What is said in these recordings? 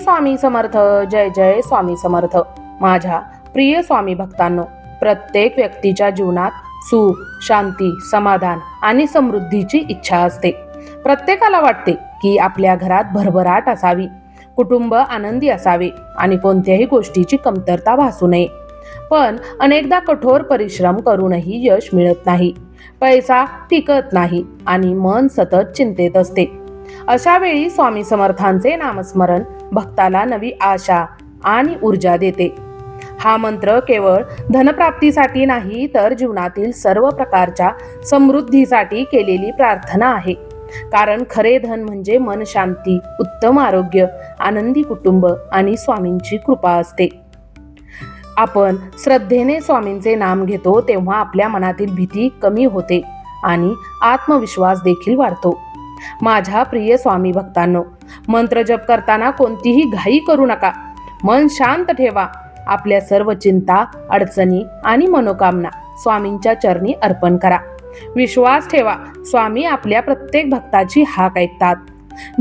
स्वामी समर्थ. जय जय स्वामी समर्थ. माझ्या प्रिय स्वामी भक्तांनो, प्रत्येक व्यक्तीच्या जीवनात सुख, शांती, समाधान आणि समृद्धीची इच्छा असते. प्रत्येकाला वाटते की आपल्या घरात भरभराट असावी, कुटुंब आनंदी असावे आणि कोणत्याही गोष्टीची कमतरता भासू नये. पण अनेकदा कठोर परिश्रम करूनही यश मिळत नाही, पैसा टिकत नाही आणि मन सतत चिंतेत असते. अशा वेळी स्वामी समर्थांचे नामस्मरण भक्ताला नवी आशा आणि ऊर्जा देते. हा मंत्र केवळ धनप्राप्तीसाठी नाही, तर जीवनातील सर्व प्रकारच्या समृद्धीसाठी केलेली प्रार्थना आहे. कारण खरे धन म्हणजे मन शांती, उत्तम आरोग्य, आनंदी कुटुंब आणि स्वामींची कृपा असते. आपण श्रद्धेने स्वामींचे नाम घेतो तेव्हा आपल्या मनातील भीती कमी होते आणि आत्मविश्वास देखील वाढतो. माझ्या प्रिय स्वामी भक्तांनो, मंत्र जप करताना कोणतीही घाई करू नका. मन शांत ठेवा. आपल्या सर्व चिंता, अडचणी आणि मनोकामना स्वामींच्या चरणी अर्पण करा. विश्वास ठेवा, स्वामी आपल्या प्रत्येक भक्ताची हाक ऐकतात.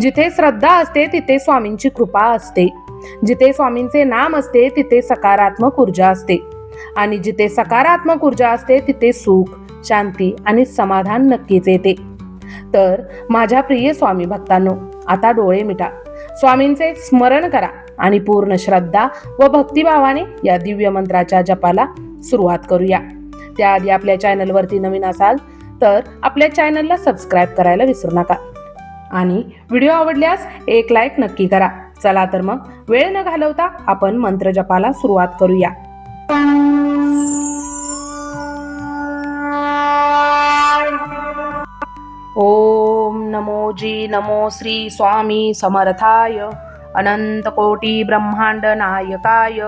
जिथे श्रद्धा असते तिथे स्वामींची कृपा असते. जिथे स्वामींचे नाम असते तिथे सकारात्मक ऊर्जा असते आणि जिथे सकारात्मक ऊर्जा असते तिथे सुख, शांती आणि समाधान नक्कीच येते. तर माझ्या प्रिय स्वामी भक्तांनो, आता डोळे मिटा, स्वामींचे स्मरण करा आणि पूर्ण श्रद्धा व भक्तिभावाने या दिव्य मंत्राच्या जपाला सुरुवात करूया. त्याआधी आपल्या चॅनलवरती नवीन असाल तर आपल्या चॅनलला सबस्क्राईब करायला विसरू नका आणि व्हिडिओ आवडल्यास एक लाईक नक्की करा. चला तर मग वेळ न घालवता आपण मंत्र जपाला सुरुवात करूया. ओम नमो जी नमो श्री स्वामी समर्थाय. अनंत कोटी ब्रह्मांड नायकाय,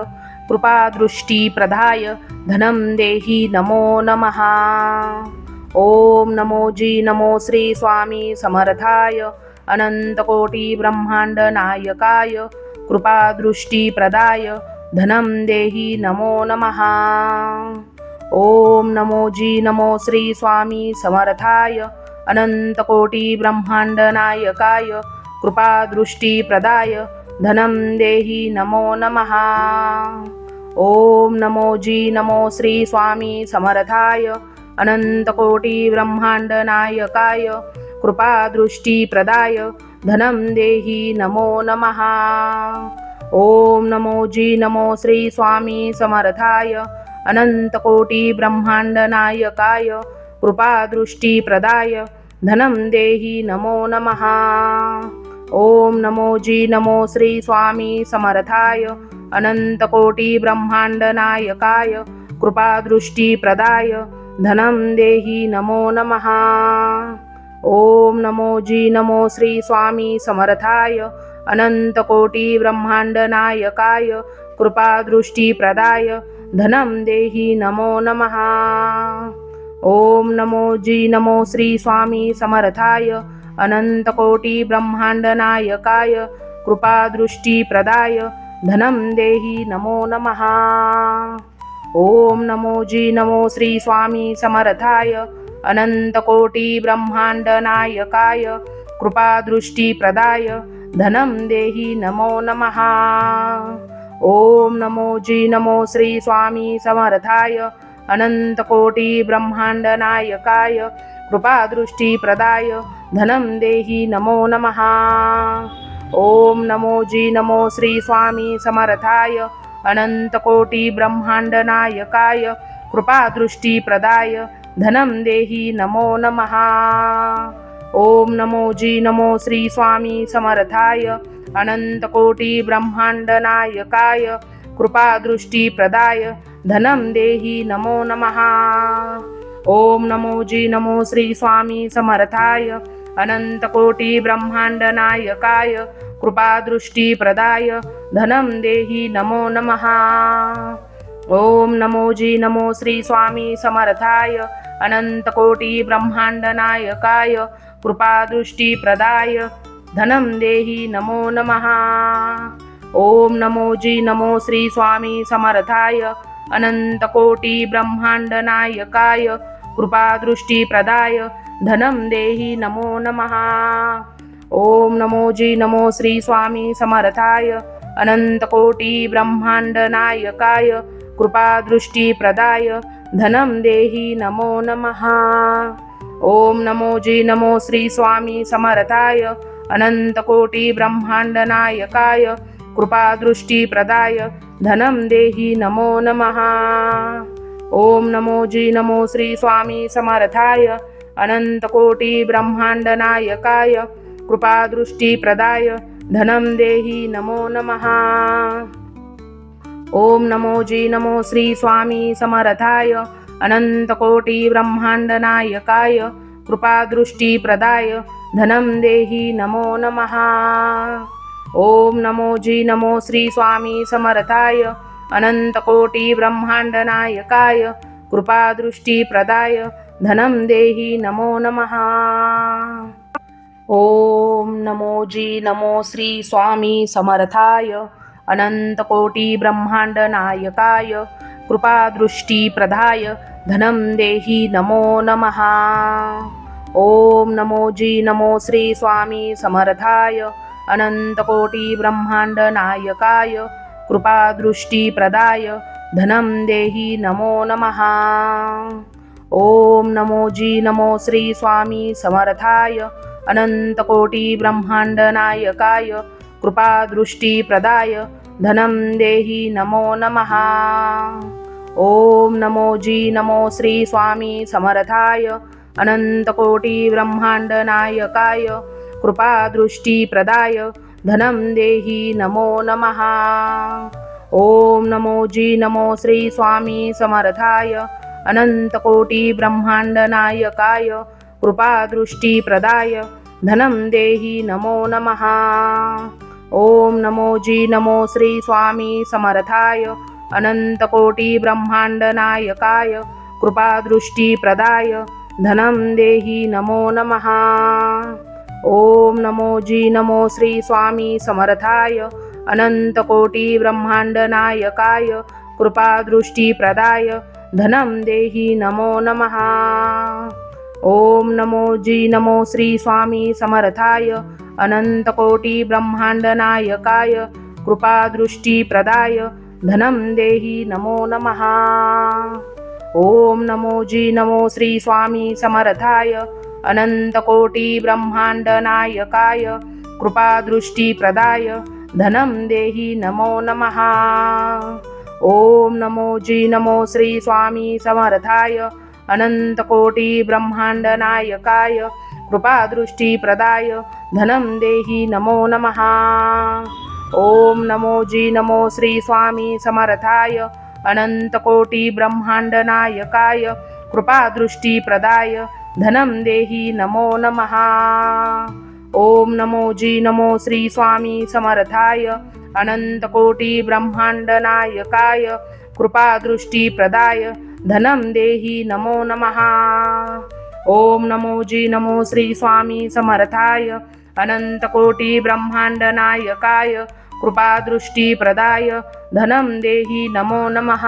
कृपा दृष्टी प्रदाय, धनम देहि नमो नमः. ओम नमो जी नमो श्री स्वामी समर्थाय. अनंत कोटी ब्रह्मांड नायकाय, कृपा दृष्टी प्रदाय, धनम देहि नमो नमः. ओम नमो जी नमो श्री स्वामी समर्थाय. अनंत कोटी ब्रह्मांड नायकाय, कृपा दृष्टी प्रदाय, धनम देहि नमो नमः. ओम नमो जी नमो श्री स्वामी समर्थाय. अनंत कोटी ब्रह्मांड नायकाय, कृपा दृष्टी प्रदाय, धनम देहि नमो नमः. ओम नमो जी नमो श्री स्वामी समर्थाय. अनंत कोटी ब्रह्मांड नायकाय, कृपा दृष्टी प्रदाय, धनम देहि नमो नमः. ओम नमो जी नमो श्री स्वामी समर्थाय. अनंत कोटी ब्रह्मांड नायकाय, कृपा दृष्टी प्रदाय, धनम देहि नमो नमः. ओम नमो जी नमो श्री स्वामी समर्थाय. अनंत कोटी ब्रह्मांड नायकाय, कृपा दृष्टी प्रदाय, धनम देहि नमो नमः. ओम नमो जी नमो श्री स्वामी समर्थाय. अनंत कोटी ब्रह्मांड नायकाय, कृपा दृष्टी प्रदाय, धनम देहि नमो नमः. ओम नमो जी नमो श्री स्वामी समर्थाय. अनंत कोटी ब्रह्मांड नायकाय, कृपा दृष्टी प्रदाय, धनम देहि नमो नमः. ओम नमो जी नमो श्री स्वामी समर्थाय. अनंत कोटी ब्रह्मांड नायकाय, कृपा दृष्टी प्रदाय, धनम देहि नमो नमः. ओम नमो जी नमो श्री स्वामी समर्थाय. अनंत कोटी ब्रह्मांड नायकाय, कृपा दृष्टी प्रदाय, धनम देहि नमो नमः. ओम नमो जी नमो श्री स्वामी समर्थाय. अनंत कोटी ब्रह्मांड नायकाय, कृपा दृष्टी प्रदाय, धनम देहि नमो नमः. ओम नमो जी नमो श्री स्वामी समर्थाय. अनंत कोटी ब्रह्मांड नायकाय, कृपा दृष्टी प्रदाय, धनम देहि नमो नमः. ओम नमो जी नमो श्री स्वामी समर्थाय. अनंत कोटी ब्रह्मांड नायकाय, कृपा दृष्टी प्रदाय, धनम देहि नमो नमः. ओम नमो जी नमो श्री स्वामी समर्थाय. अनंत कोटी ब्रह्मांड नायकाय, कृपा दृष्टी प्रदाय, धनम देहि नमो नमः. ओम नमो जी नमो श्री स्वामी समर्थाय. अनन्तकोटिब्रह्माण्डनायकाय कृपादृष्टिप्रदाय धनं देहि नमो नमः। ओम नमो जी नमो श्री स्वामी समर्थाय अनन्तकोटिब्रह्माण्डनायकाय कृपादृष्टिप्रदाय धनं देहि नमो नमः। ओम नमो जी नमो श्री स्वामी समर्थाय अनन्तकोटिब्रह्माण्डनायकाय कृपादृष्टिप्रदाय धनं देहि नमो नमः। ओम नमो जी नमो श्री स्वामी समर्थाय अनन्तकोटिब्रह्माण्डनायकाय कृपादृष्टिप्रदाय धनं देहि नमो नमः। ओम नमो जी नमो श्री स्वामी समर्थाय अनन्तकोटिब्रह्माण्डनायकाय कृपादृष्टिप्रदाय धनं देहि नमो नमः। ओम नमो जी नमो श्री स्वामी समर्थाय अनन्तकोटिब्रह्माण्डनायकाय कृपादृष्टिप्रदाय धनं देहि नमो नमः। ओम नमो जी नमो श्री स्वामी समर्थाय अनन्तकोटिब्रह्माण्डनायकाय कृपादृष्टिप्रदाय धनं देहि नमो नमः। ओम नमो जी नमो श्री स्वामी समर्थाय अनन्तकोटिब्रह्माण्डनायकाय कृपादृष्टिप्रदाय धनं देहि नमो नमः। ओम नमो जी नमो श्री स्वामी समर्थाय अनन्तकोटिब्रह्माण्डनायकाय कृपादृष्टिप्रदाय धनं देहि नमो नमः। ओम नमो जी नमो श्री स्वामी समर्थाय अनन्तकोटिब्रह्माण्डनायकाय कृपादृष्टिप्रदाय धनं देहि नमो नमः। ओम नमो जी नमो श्री स्वामी समर्थाय अनन्तकोटिब्रह्माण्डनायकाय कृपादृष्टिप्रदाय धनं देहि नमो नमः। ओम नमो जी नमो श्री स्वामी समर्थाय अनन्तकोटिब्रह्माण्डनायकाय कृपादृष्टिप्रदाय धनं देहि नमो नमः। ओम नमो जी नमो श्री स्वामी समर्थाय अनन्तकोटिब्रह्माण्डनायकाय कृपादृष्टिप्रदाय धनं देहि नमो नमः। ओम नमो जी नमो श्री स्वामी समर्थाय अनन्तकोटिब्रह्माण्डनायकाय कृपादृष्टिप्रदाय धनं देहि नमो नमः। ओम नमो जी नमो श्री स्वामी समर्थाय अनन्तकोटिब्रह्माण्डनायकाय कृपादृष्टिप्रदाय धनं देहि नमो नमः। ओम नमो जी नमो श्री स्वामी समर्थाय अनन्तकोटिब्रह्माण्डनायकाय कृपादृष्टिप्रदाय धनं देहि नमो नमः। ओम नमो जी नमो श्री स्वामी समर्थाय अनन्तकोटिब्रह्माण्डनायकाय कृपादृष्टिप्रदाय धनं देहि नमो नमः। ओम नमो जी नमो श्री स्वामी समर्थाय अनन्तकोटिब्रह्माण्डनायकाय कृपादृष्टिप्रदाय धनं देहि नमो नमः।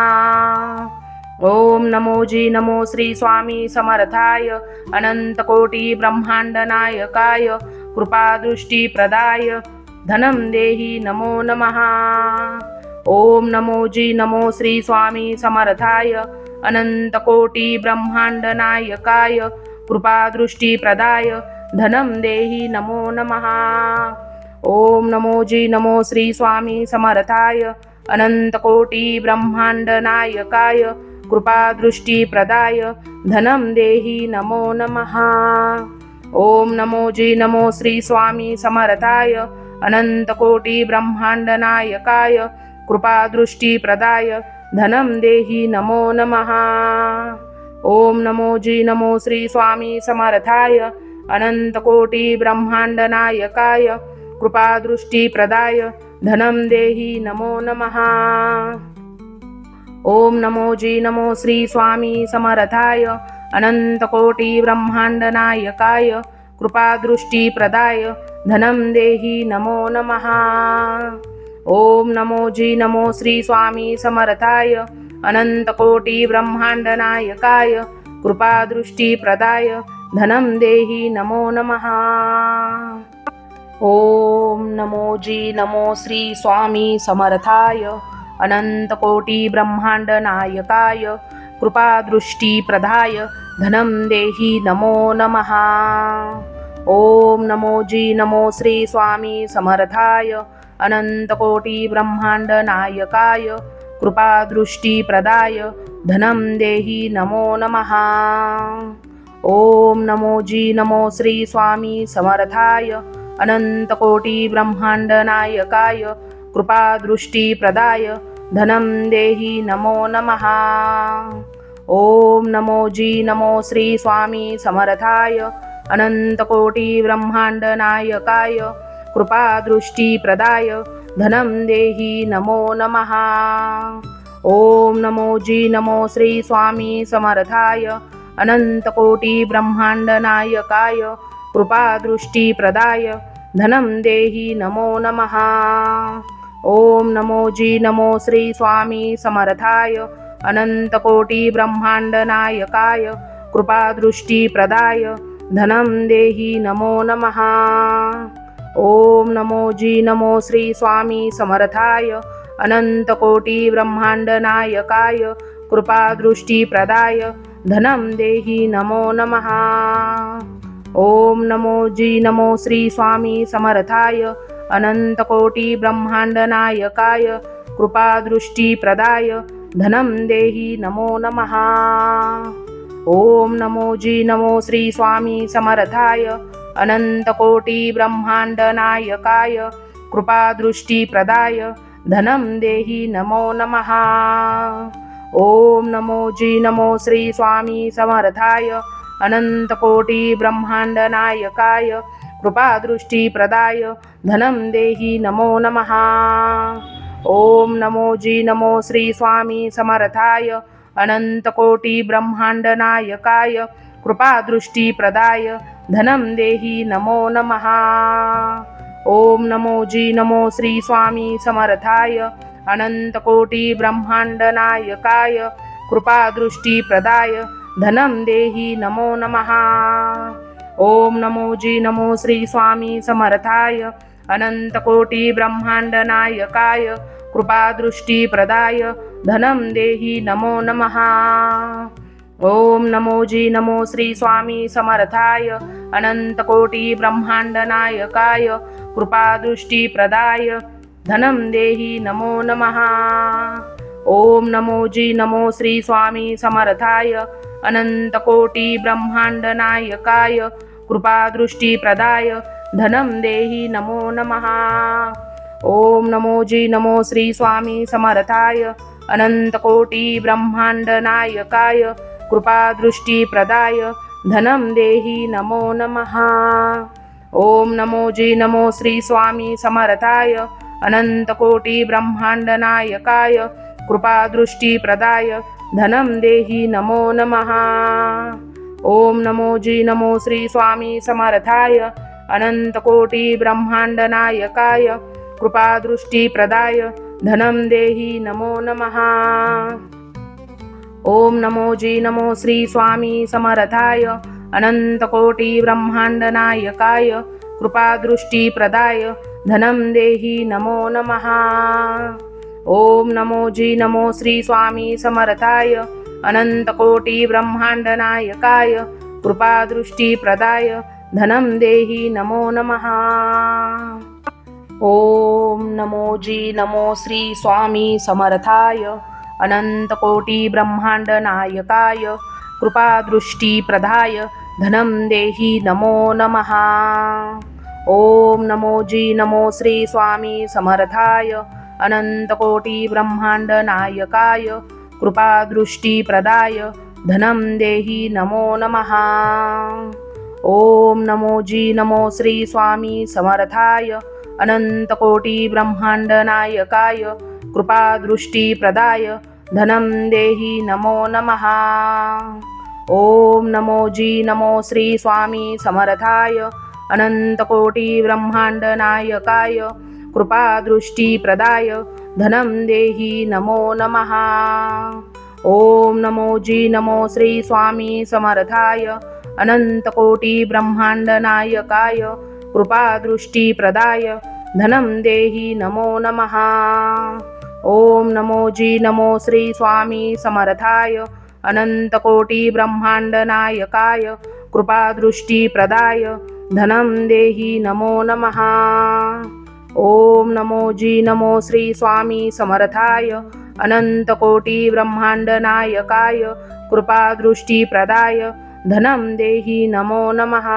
ओम नमो जी नमो श्री स्वामी समर्थाय अनन्तकोटिब्रह्माण्डनायकाय कृपादृष्टिप्रदाय धनं देहि नमो नमः। ओम नमो जी नमो श्री स्वामी समर्थाय अनन्तकोटिब्रह्माण्डनायकाय कृपादृष्टिप्रदाय धनं देहि नमो नमः। ओम नमो जी नमो श्री स्वामी समर्थाय अनन्तकोटिब्रह्माण्डनायकाय कृपादृष्टिप्रदाय धनं देहि नमो नमः। ओम नमो जी नमो श्री स्वामी समर्थाय अनन्तकोटिब्रह्माण्डनायकाय कृपादृष्टिप्रदाय धनं देहि नमो नमः। ओम नमो जी नमो श्री स्वामी समर्थाय अनन्तकोटिब्रह्माण्डनायकाय कृपादृष्टिप्रदाय धनं देहि नमो नमः। ओम नमो जी नमो श्री स्वामी समर्थाय अनन्तकोटिब्रह्माण्डनायकाय कृपादृष्टिप्रदाय धनं देहि नमो नमः। ओम नमो जी नमो श्री स्वामी समर्थाय अनन्तकोटिब्रह्माण्डनायकाय कृपादृष्टिप्रदाय धनं देहि नमो नमः। ओम नमो जी नमो श्री स्वामी समर्थाय अनंतकोटी ब्रह्मांड नायकाय कृपादृष्टी प्रदाय धनं देहि नमो नमः। ओम नमो जी नमो श्री स्वामी समर्थाय अनंतकोटी ब्रह्मांड नायकाय कृपादृष्टी प्रदाय धनं देहि नमो नमः। ओम नमो जी नमो श्री स्वामी समर्थाय अनंतकोटी ब्रह्मांड नायकाय कृपादृष्टी प्रदाय धनं देहि नमो नमः। ओम नमो जी नमो श्री स्वामी समर्थाय अनंतकोटी ब्रह्मांड नायकाय कृपादृष्टी प्रदाय धनं देहि नमो नमः। ओम नमो जी नमो श्री स्वामी समर्थाय अनंतकोटी ब्रह्मांड नायकाय कृपादृष्टी प्रदाय धनं देहि नमो नमः। ओम नमो जी नमो श्री स्वामी समर्थाय अनंतकोटी ब्रह्मांड नायकाय कृपादृष्टी प्रदाय धनं देहि नमो नमः। ओम नमो जी नमो श्री स्वामी समर्थाय अनंतकोटी ब्रह्मांड नायकाय कृपादृष्टी प्रदाय धनं देहि नमो नमः। ओम नमो जी नमो श्री स्वामी समर्थाय अनंतकोटी ब्रह्मांड नायकाय कृपादृष्टी प्रदाय धनं देहि नमो नमः। ओम नमो जी नमो श्री स्वामी समर्थाय अनंतकोटी ब्रह्मांड नायकाय कृपादृष्टी प्रदाय धनं देहि नमो नमः। ओम नमो जी नमो श्री स्वामी समर्थाय अनंतकोटी ब्रह्मांड नायकाय कृपादृष्टी प्रदाय धनं देहि नमो नमः। ओम नमो जी नमो श्री स्वामी समर्थाय अनंतकोटी ब्रह्मांड नायकाय कृपादृष्टी प्रदाय धनं देहि नमो नमः। ओम नमो जी नमो श्री स्वामी समर्थाय अनंतकोटी ब्रह्मांड नायकाय कृपादृष्टी प्रदाय धनं देहि नमो नमः। ओम नमो जी नमो श्री स्वामी समर्थाय अनंतकोटी ब्रह्मांड नायकाय कृपादृष्टी प्रदाय धनं देहि नमो नमः। ओम नमो जी नमो श्री स्वामी समर्थाय अनंतकोटी ब्रह्मांड नायकाय कृपादृष्टी प्रदाय धनं देहि नमो नमः। ओम नमो जी नमो श्री स्वामी समर्थाय अनंतकोटी ब्रह्मांड नायकाय कृपादृष्टी प्रदाय धनं देहि नमो नमः। ओम नमो जी नमो श्री स्वामी समर्थाय अनंतकोटी ब्रह्मांड नायकाय कृपादृष्टी प्रदाय धनं देहि नमो नमः। ओम नमो जी नमो श्री स्वामी समर्थाय अनंतकोटी ब्रह्मांड नायकाय कृपादृष्टी प्रदाय धनं देहि नमो नमः। ओम नमो जी नमो श्री स्वामी समर्थाय अनंतकोटी ब्रह्मांड नायकाय कृपादृष्टी प्रदाय धनं देहि नमो नमः। ओम नमो जी नमो श्री स्वामी समर्थाय अनंतकोटी ब्रह्मांड नायकाय कृपादृष्टी प्रदाय धनं देहि नमो नमः। ओम नमो जी नमो श्री स्वामी समर्थाय अनंतकोटी ब्रह्मांड नायकाय कृपादृष्टी प्रदाय धनं देहि नमो नमः। ओम नमो जी नमो श्री स्वामी समर्थाय अनंतकोटी ब्रह्मांड नायकाय कृपादृष्टी प्रदाय धनं देहि नमो नमः। ओम नमो जी नमो श्री स्वामी समर्थाय अनंतकोटी ब्रह्मांड नायकाय कृपादृष्टी प्रदाय धनं देहि नमो नमः। ओम नमो जी नमो श्री स्वामी समर्थाय अनंतकोटी ब्रह्मांड नायकाय कृपादृष्टी प्रदाय धनं देहि नमो नमः। ओम नमो जी नमो श्री स्वामी समर्थाय अनंतकोटी ब्रह्मांड नायकाय कृपादृष्टी प्रदाय धनं देहि नमो नमः। ओम नमो जी नमो श्री स्वामी समर्थाय अनंतकोटी ब्रह्मांड नायकाय कृपादृष्टिप्रदाय धनं देहि नमो नमः। ओम नमो जी नमो श्री स्वामी समर्थाय अनंतकोटी ब्रह्मांड नायकाय कृपादृष्टिप्रदाय धनं देहि नमो नमः। ओम नमो जी नमो श्री स्वामी समर्थाय अनंतकोटी ब्रह्मांड नायकाय कृपादृष्टिप्रदाय धनं देहि नमो नमः।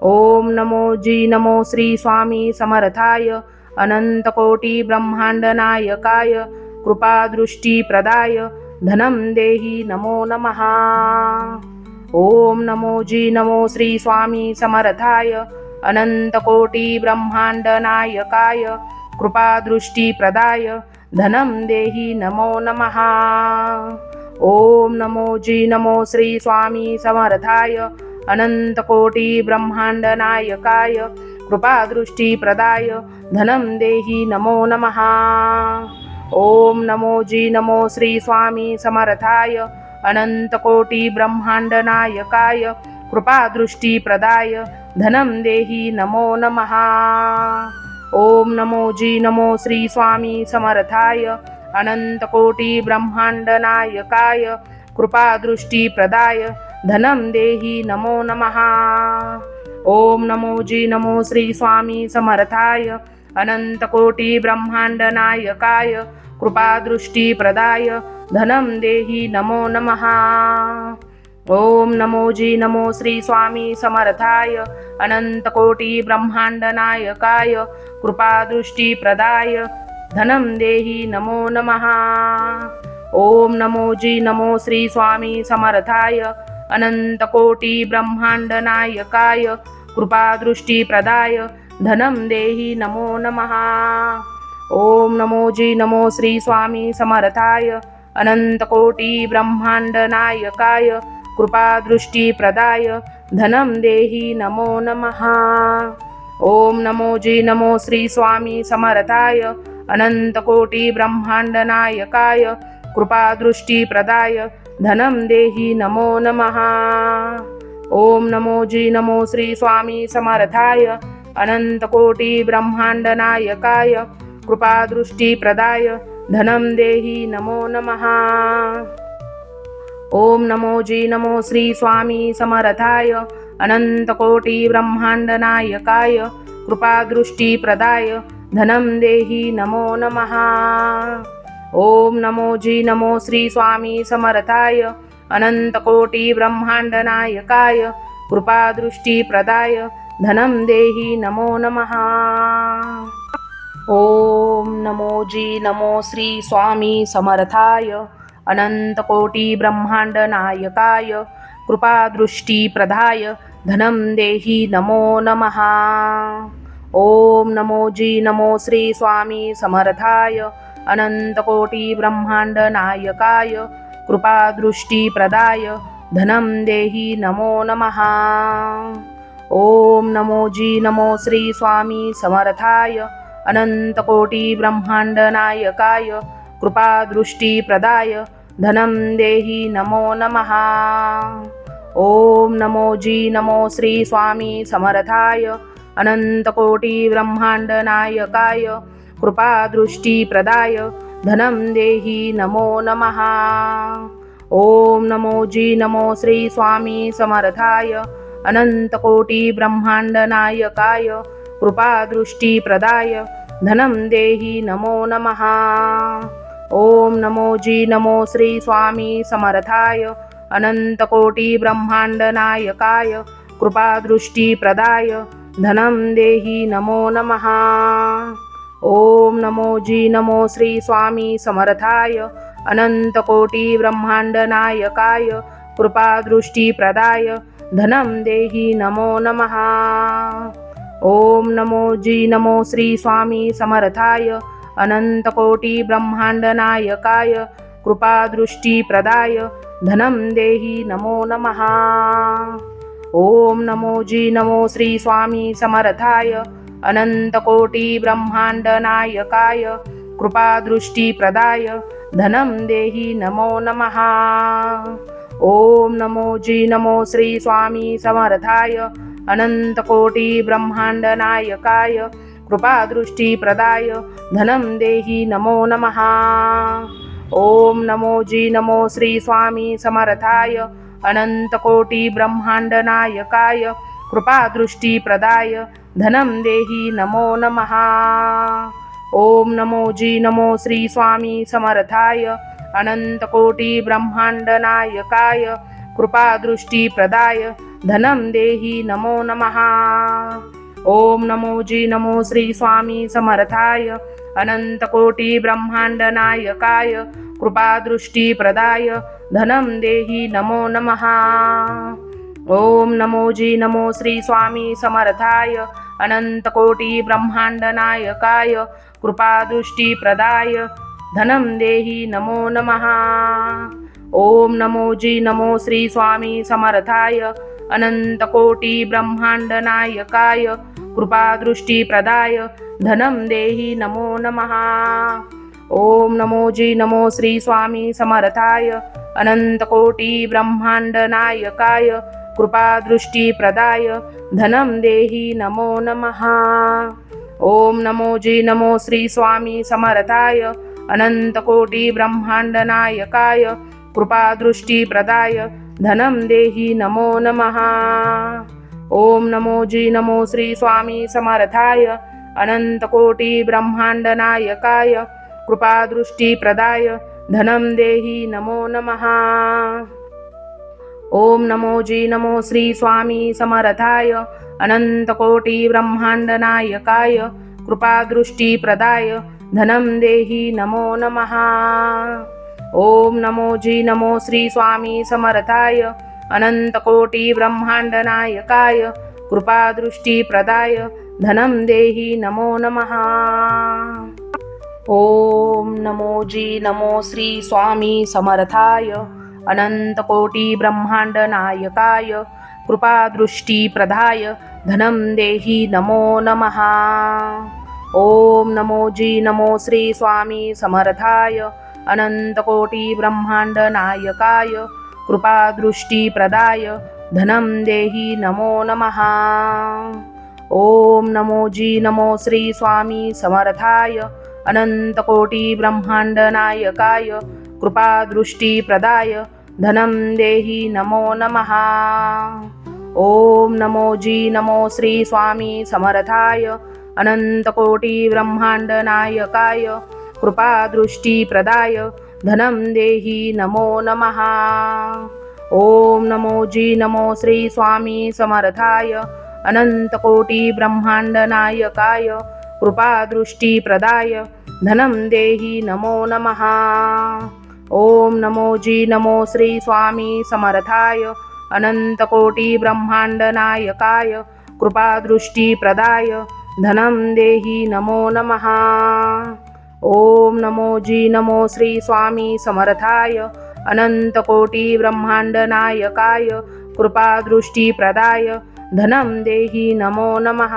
ओम नमो जी नमो श्री स्वामी समर्थाय अनंतकोटी ब्रह्मांड नायकाय कृपादृष्टिप्रदाय धनं देहि नमो नमः। ओम नमो जी नमो श्री स्वामी समर्थाय अनंतकोटी ब्रह्मांड नायकाय कृपादृष्टिप्रदाय धनं देहि नमो नमः। ओम नमो जी नमो श्री स्वामी समर्थाय अनंतकोटी ब्रह्मांड नायकाय कृपादृष्टिप्रदाय धनं देहि नमो नमः। ओम नमो जी नमो श्री स्वामी समर्थाय अनंतकोटी ब्रह्मांड नायकाय कृपादृष्टिप्रदाय धनं देहि नमो नमः। ओम नमो जी नमो श्री स्वामी समर्थाय अनंतकोटी ब्रह्मांड नायकाय कृपादृष्टिप्रदाय धनं देहि नमो नमः। ओम नमो जी नमो श्री स्वामी समर्थाय अनंतकोटी ब्रह्मांड नायकाय कृपादृष्टिप्रदाय धनं देहि नमो नमः। ओम नमो जी नमो श्री स्वामी समर्थाय अनंतकोटी ब्रह्मांड नायकाय कृपादृष्टिप्रदाय धनं देहि नमो नमः। ओम नमो जी नमो श्री स्वामी समर्थाय अनंतकोटी ब्रह्मांड नायकाय कृपादृष्टिप्रदाय धनं देहि नमो नमः। ओम नमो जी नमो श्री स्वामी समर्थाय अनंतकोटी ब्रह्मांड नायकाय कृपादृष्टिप्रदाय धनं देहि नमो नमः। ओम नमो जी नमो श्री स्वामी समर्थाय अनंतकोटी ब्रह्मांड नायकाय कृपादृष्टिप्रदाय धनं देहि नमो नमः। ओम नमो जी नमो श्री स्वामी समर्थाय अनंतकोटी ब्रह्मांड नायकाय कृपादृष्टिप्रदाय धनं देहि नमो नमः। ओम नमो जी नमो श्री स्वामी समर्थाय अनंतकोटी ब्रह्मांड नायकाय कृपादृष्टिप्रदाय धनं देहि नमो नमः। ओम नमो जी नमो श्री स्वामी समर्थाय अनंतकोटी ब्रह्मांड नायकाय कृपादृष्टिप्रदाय धनं देहि नमो नमः। ओम नमो जी नमो श्री स्वामी समर्थाय अनंतकोटी ब्रह्मांड नायकाय कृपादृष्टिप्रदाय धनं देहि नमो नमः। ओम नमो जी नमो श्री स्वामी समर्थाय अनंतकोटी ब्रह्मांड नायकाय कृपादृष्टिप्रदाय धनं देहि नमो नमः। ओम नमो जी नमो श्री स्वामी समर्थाय अनंतकोटी ब्रह्मांड नायकाय कृपादृष्टिप्रदाय धनं देहि नमो नमः। ओम नमो जी नमो श्री स्वामी समर्थाय अनंतकोटी ब्रह्मांड नायकाय कृपादृष्टिप्रदाय धनं देहि नमो नमः। ओम नमो जी नमो श्री स्वामी समर्थाय अनंतकोटी ब्रह्मांड नायकाय कृपादृष्टिप्रदाय धनं देहि नमो नमः। ओम नमो जी नमो श्री स्वामी समर्थाय अनंतकोटी ब्रह्मांड नायकाय कृपादृष्टिप्रदाय धनं देहि नमो नमः। ओम नमो जी नमो श्री स्वामी समर्थाय अनंतकोटी ब्रह्मांड नायकाय कृपादृष्टिप्रदाय धनं देहि नमो नमः। ओम नमो जी नमो श्री स्वामी समर्थाय अनंतकोटी ब्रह्मांड नायकाय कृपादृष्टिप्रदाय धनं देहि नमो नमः। ओम नमो जी नमो श्री स्वामी समर्थाय अनंतकोटी ब्रह्मांड नायकाय कृपादृष्टिप्रदाय धनं देहि नमो नमः। ओम नमो जी नमो श्री स्वामी समर्थाय अनन्तकोटिब्रह्माण्डनायकाय कृपादृष्टिप्रदाय धनं देहि नमो नमः। ओम नमो जी नमो श्री स्वामी समर्थाय अनन्तकोटिब्रह्माण्डनायकाय कृपादृष्टिप्रदाय धनं देहि नमो नमः। ओम नमो जी नमो श्री स्वामी समर्थाय अनन्तकोटिब्रह्माण्डनायकाय कृपादृष्टिप्रदाय धनं देहि नमो नमः। ओम नमो जी नमो श्री स्वामी समर्थाय अनन्तकोटिब्रह्माण्डनायकाय कृपादृष्टिप्रदाय धनं देहि नमो नमः। ओम नमो जी नमो श्री स्वामी समर्थाय अनन्तकोटिब्रह्माण्डनायकाय कृपादृष्टिप्रदाय धनं देहि नमो नमः। ओम नमो जी नमो श्री स्वामी समर्थाय अनन्तकोटिब्रह्माण्डनायकाय कृपादृष्टिप्रदाय धनं देहि नमो नमः। ओम नमो जी नमो श्री स्वामी समर्थाय अनन्तकोटिब्रह्माण्डनायकाय कृपादृष्टिप्रदाय धनं देहि नमो नमः। ओम नमो जी नमो श्री स्वामी समर्थाय अनन्तकोटिब्रह्माण्डनायकाय कृपादृष्टिप्रदाय धनं देहि नमो नमः। ओम नमो जी नमो श्री स्वामी समर्थाय अनन्तकोटिब्रह्माण्डनायकाय कृपादृष्टिप्रदाय धनं देहि नमो नमः। ओम नमो जी नमो श्री स्वामी समर्थाय अनन्तकोटिब्रह्माण्डनायकाय कृपादृष्टिप्रदाय धनं देहि नमो नमः। ओम नमो जी नमो श्री स्वामी समर्थाय अनन्तकोटिब्रह्माण्डनायकाय कृपादृष्टिप्रदाय धनं देहि नमो नमः। ओम नमो जी नमो श्री स्वामी समर्थाय अनन्तकोटिब्रह्माण्डनायकाय कृपादृष्टिप्रदाय धनं देहि नमो नमः। ओम नमो जी नमो श्री स्वामी समर्थाय अनन्तकोटिब्रह्माण्डनायकाय कृपादृष्टिप्रदाय धनं देहि नमो नमः। ओम नमो जी नमो श्री स्वामी समर्थाय अनन्तकोटिब्रह्माण्डनायकाय कृपादृष्टिप्रदाय धनं देहि नमो नमः। ओम नमो जी नमो श्री स्वामी समर्थाय अनन्तकोटिब्रह्माण्डनायकाय कृपादृष्टिप्रदाय धनं देहि नमो नमः। ओम नमो जी नमो श्री स्वामी समर्थाय अनन्तकोटिब्रह्माण्डनायकाय कृपादृष्टिप्रदाय धनं देहि नमो नमः। ओम नमो जी नमो श्री स्वामी समर्थाय अनन्तकोटिब्रह्माण्डनायकाय कृपादृष्टिप्रदाय धनं देहि नमो नमः। ओम नमो जी नमो श्री स्वामी समर्थाय अनन्तकोटिब्रह्माण्डनायकाय कृपादृष्टिप्रदाय धनं देहि नमो नमः।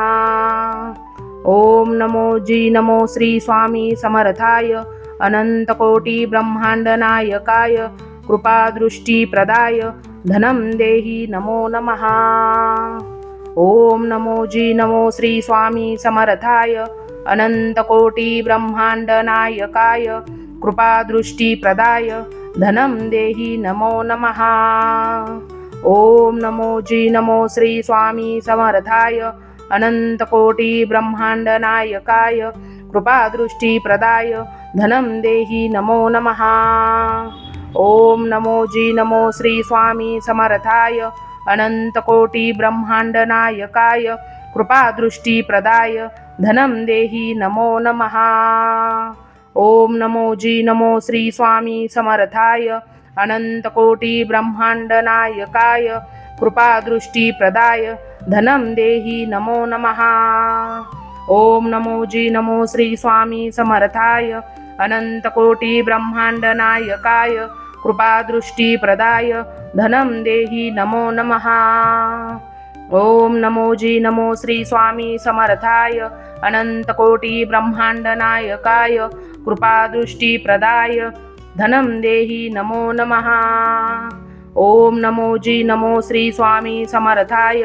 ओम नमो जी नमो श्री स्वामी समर्थाय अनन्तकोटिब्रह्माण्डनायकाय कृपादृष्टिप्रदाय धनं देहि नमो नमः। ओम नमो जी नमो श्री स्वामी समर्थाय अनन्तकोटिब्रह्माण्डनायकाय कृपादृष्टिप्रदाय धनं देहि नमो नमः। ओम नमो जी नमो श्री स्वामी समर्थाय अनन्तकोटिब्रह्माण्डनायकाय कृपादृष्टिप्रदाय धनं देहि नमो नमः। ओम नमो जी नमो श्री स्वामी समर्थाय अनन्तकोटिब्रह्माण्डनायकाय कृपादृष्टिप्रदाय धनं देहि नमो नमः। ओम नमो जी नमो श्री स्वामी समर्थाय अनन्तकोटिब्रह्माण्डनायकाय कृपादृष्टिप्रदाय धनं देहि नमो नमः। ओम नमो जी नमो श्री स्वामी समर्थाय अनन्तकोटिब्रह्माण्डनायकाय कृपादृष्टिप्रदाय धनं देहि नमो नमः। ओम नमो जी नमो श्री स्वामी समर्थाय अनन्तकोटिब्रह्माण्डनायकाय कृपादृष्टिप्रदाय धनं देहि नमो नमः। ओम नमो जी नमो श्री स्वामी समर्थाय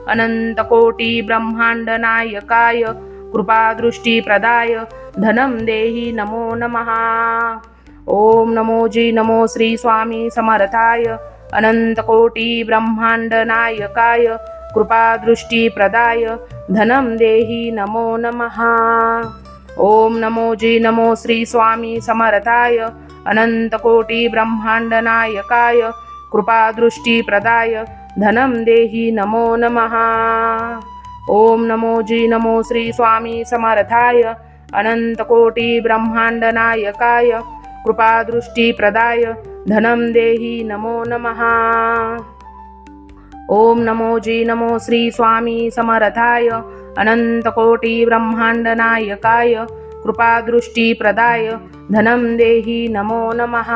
अनंतकोटी ब्रह्मांड नायकाय कृपादृष्टीप्रदाय धनं देहि नमो नमः। ओम नमो जी नमो श्री स्वामी समर्थाय अनंतकोटी ब्रह्मांड नायकाय कृपादृष्टीप्रदाय धनं देहि नमो नमः। ओम नमो जी नमो श्री स्वामी समर्थाय अनंतकोटी ब्रह्मांड नायकाय कृपादृष्टीप्रदाय धनं देहि नमो नमः। ओम नमो जी नमो श्री स्वामी समर्थाय अनंतकोटी ब्रह्मांड नायकाय कृपादृष्टीप्रदाय धनं देहि नमो नमः। ओम नमो जी नमो श्री स्वामी समर्थाय अनंतकोटी ब्रह्मांड नायकाय कृपादृष्टीप्रदाय धनं देहि नमो नमः।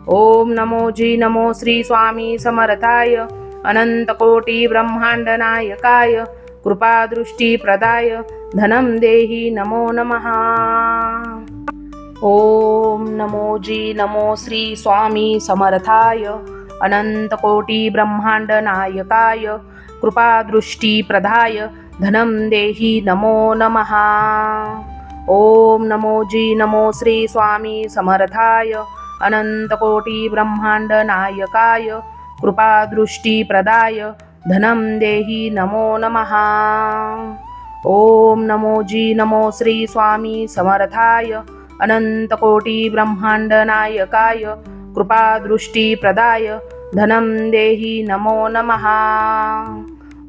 ओम नमो जी नमो श्री स्वामी समर्थाय अनंतकोटी ब्रह्मांड नायकाय कृपादृष्टीप्रदाय धनं देहि नमो नमः। ओम नमो जी नमो श्री स्वामी समर्थाय अनंतकोटी ब्रह्मांड नायकाय कृपादृष्टीप्रदाय धनं देहि नमो नमः। ओम नमो जी नमो श्री स्वामी समर्थाय अनंतकोटी ब्रह्मांड नायकाय कृपादृष्टीप्रदाय धनं देहि नमो नमः। ओम नमो जी नमो श्री स्वामी समर्थाय अनंतकोटी ब्रह्मांड नायकाय कृपादृष्टीप्रदाय धनं देहि नमो नमः।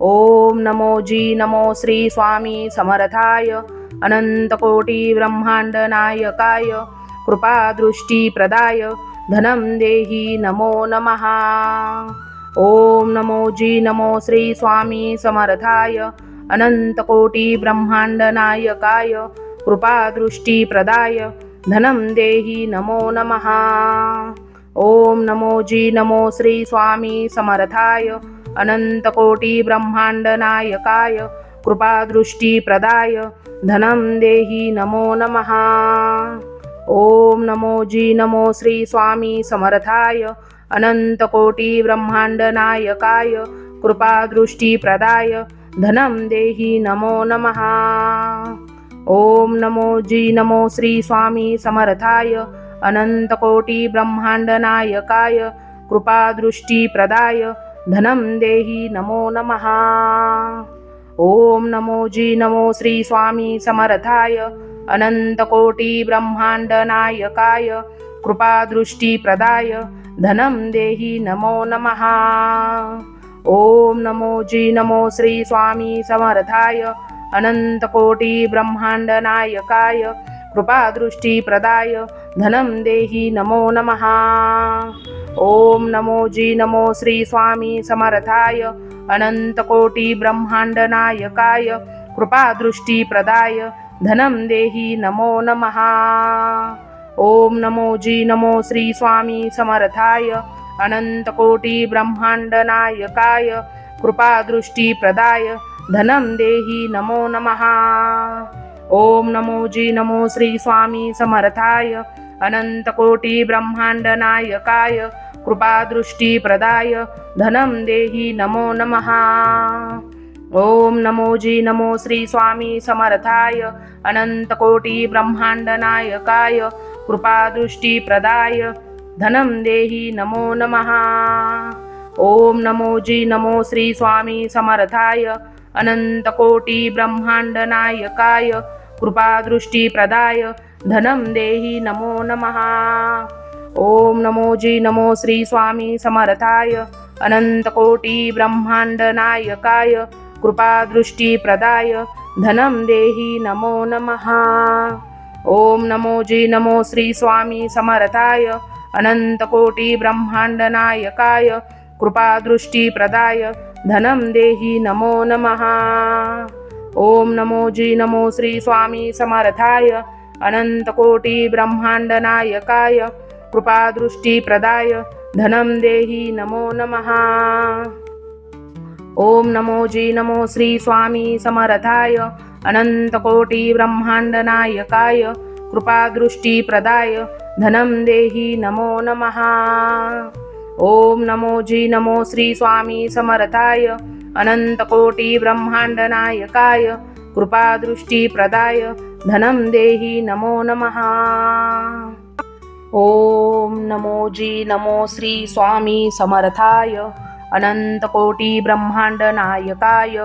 ओम नमो जी नमो श्री स्वामी समर्थाय अनंतकोटी ब्रह्मांड नायकाय कृपादृष्टीप्रदाय धनं देहि नमो नमः। ओम नमो जी नमो श्री स्वामी समर्थाय अनंतकोटी ब्रह्मांड नायकाय कृपादृष्टीप्रदाय धनं देहि नमो नमः। ओम नमो जी नमो श्री स्वामी समर्थाय अनंतकोटी ब्रह्मांड नायकाय कृपादृष्टीप्रदाय धनं देहि नमो नमः। ओम नमो जी नमो श्री स्वामी समर्थाय अनंतकोटी ब्रह्मांड नायकाय कृपादृष्टीप्रदाय धनं देहि नमो नमः। ओम नमो जी नमो श्री स्वामी समर्थाय अनंतकोटी ब्रह्मांड नायकाय कृपादृष्टीप्रदाय धनं देहि नमो नमः। ओम नमो जी नमो श्री स्वामी समर्थाय अनंतकोटी ब्रह्मांड नायकाय कृपादृष्टीप्रदाय धनं देहि नमो नमः। ओम नमो जी नमो श्री स्वामी समर्थाय अनंतकोटी ब्रह्मांड नायकाय कृपादृष्टीप्रदाय धनं देहि नमो नमः। ओम नमो जी नमो श्री स्वामी समर्थाय अनंतकोटी ब्रह्मांड नायकाय कृपादृष्टीप्रदाय धनं देहि नमो नमः। ओम नमो जी नमो श्री स्वामी समर्थाय अनंतकोटी ब्रह्मांड नायकाय कृपादृष्टीप्रदाय धनं देहि नमो नमः। ओम नमो जी नमो श्री स्वामी समर्थाय अनंतकोटी ब्रह्मांड नायकाय कृपादृष्टीप्रदाय धनं देहि नमो नमः। ओम नमो जी नमो श्री स्वामी समर्थाय अनंतकोटी ब्रह्मांड नायकाय कृपादृष्टीप्रदाय धनं देहि नमो नमः। ओम नमो जी नमो श्री स्वामी समर्थाय अनंतकोटी ब्रह्मांड नायकाय कृपादृष्टीप्रदाय धनं देहि नमो नमः। ओम नमो जी नमो श्री स्वामी समर्थाय अनंतकोटी ब्रह्मांड नायकाय कृपादृष्टीप्रदाय धनं देहि नमो नमः। ओम नमो जी नमो श्री स्वामी समर्थाय अनंतकोटी ब्रह्मांड नायकाय कृपादृष्टीप्रदाय धनं देहि नमो नमः। ओम नमो जी नमो श्री स्वामी समर्थाय अनंतकोटी ब्रह्मांड नायकाय कृपादृष्टीप्रदाय धनं देहि नमो नमः। ओम नमो जी नमो श्री स्वामी समर्थाय अनंतकोटी ब्रह्मांड नायकाय कृपादृष्टीप्रदाय धनं देहि नमो नमः। ओम नमो जी नमो श्री स्वामी समर्थाय अनंतकोटी ब्रह्मांड नायकाय कृपादृष्टी प्रदाय धनम देहि नमो नमः। ओम नमो जी नमो श्री स्वामी समर्थाय अनंतकोटी ब्रह्मांड नायकाय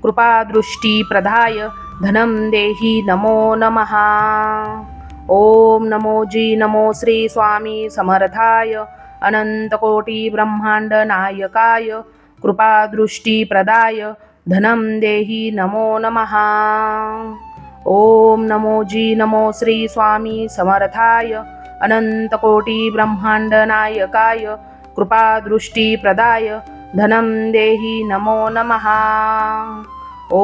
कृपादृष्टी प्रदाय धनम देहि नमो नमः। ओम नमो जी नमो श्री स्वामी समर्थाय अनंतकोटी ब्रह्मांड नायकाय कृपादृष्टी प्रदाय धनम देहि नमो नमः। ओम नमो जी नमो श्री स्वामी समर्थाय अनंतकोटी ब्रह्मांड नायकाय कृपादृष्टी प्रदाय धनम देहि नमो नमः।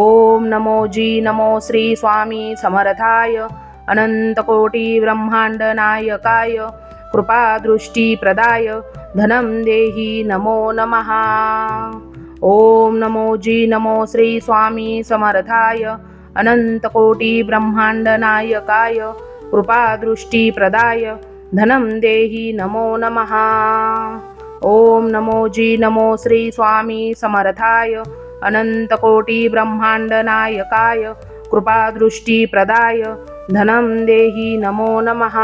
ओम नमो जी नमो श्री स्वामी समर्थाय अनंतकोटी ब्रह्मांड नायकाय कृपादृष्टी प्रदाय धनम देहि नमो नमः। ओम नमो जी नमो श्री स्वामी समर्थाय अनंतकोटी ब्रह्मांड नायकाय कृपादृष्टी प्रदाय धनम देहि नमो नमः। ओम नमो जी नमो श्री स्वामी समर्थाय अनंतकोटी ब्रह्मांड नायकाय कृपादृष्टी प्रदाय धनम देहि नमो नमः।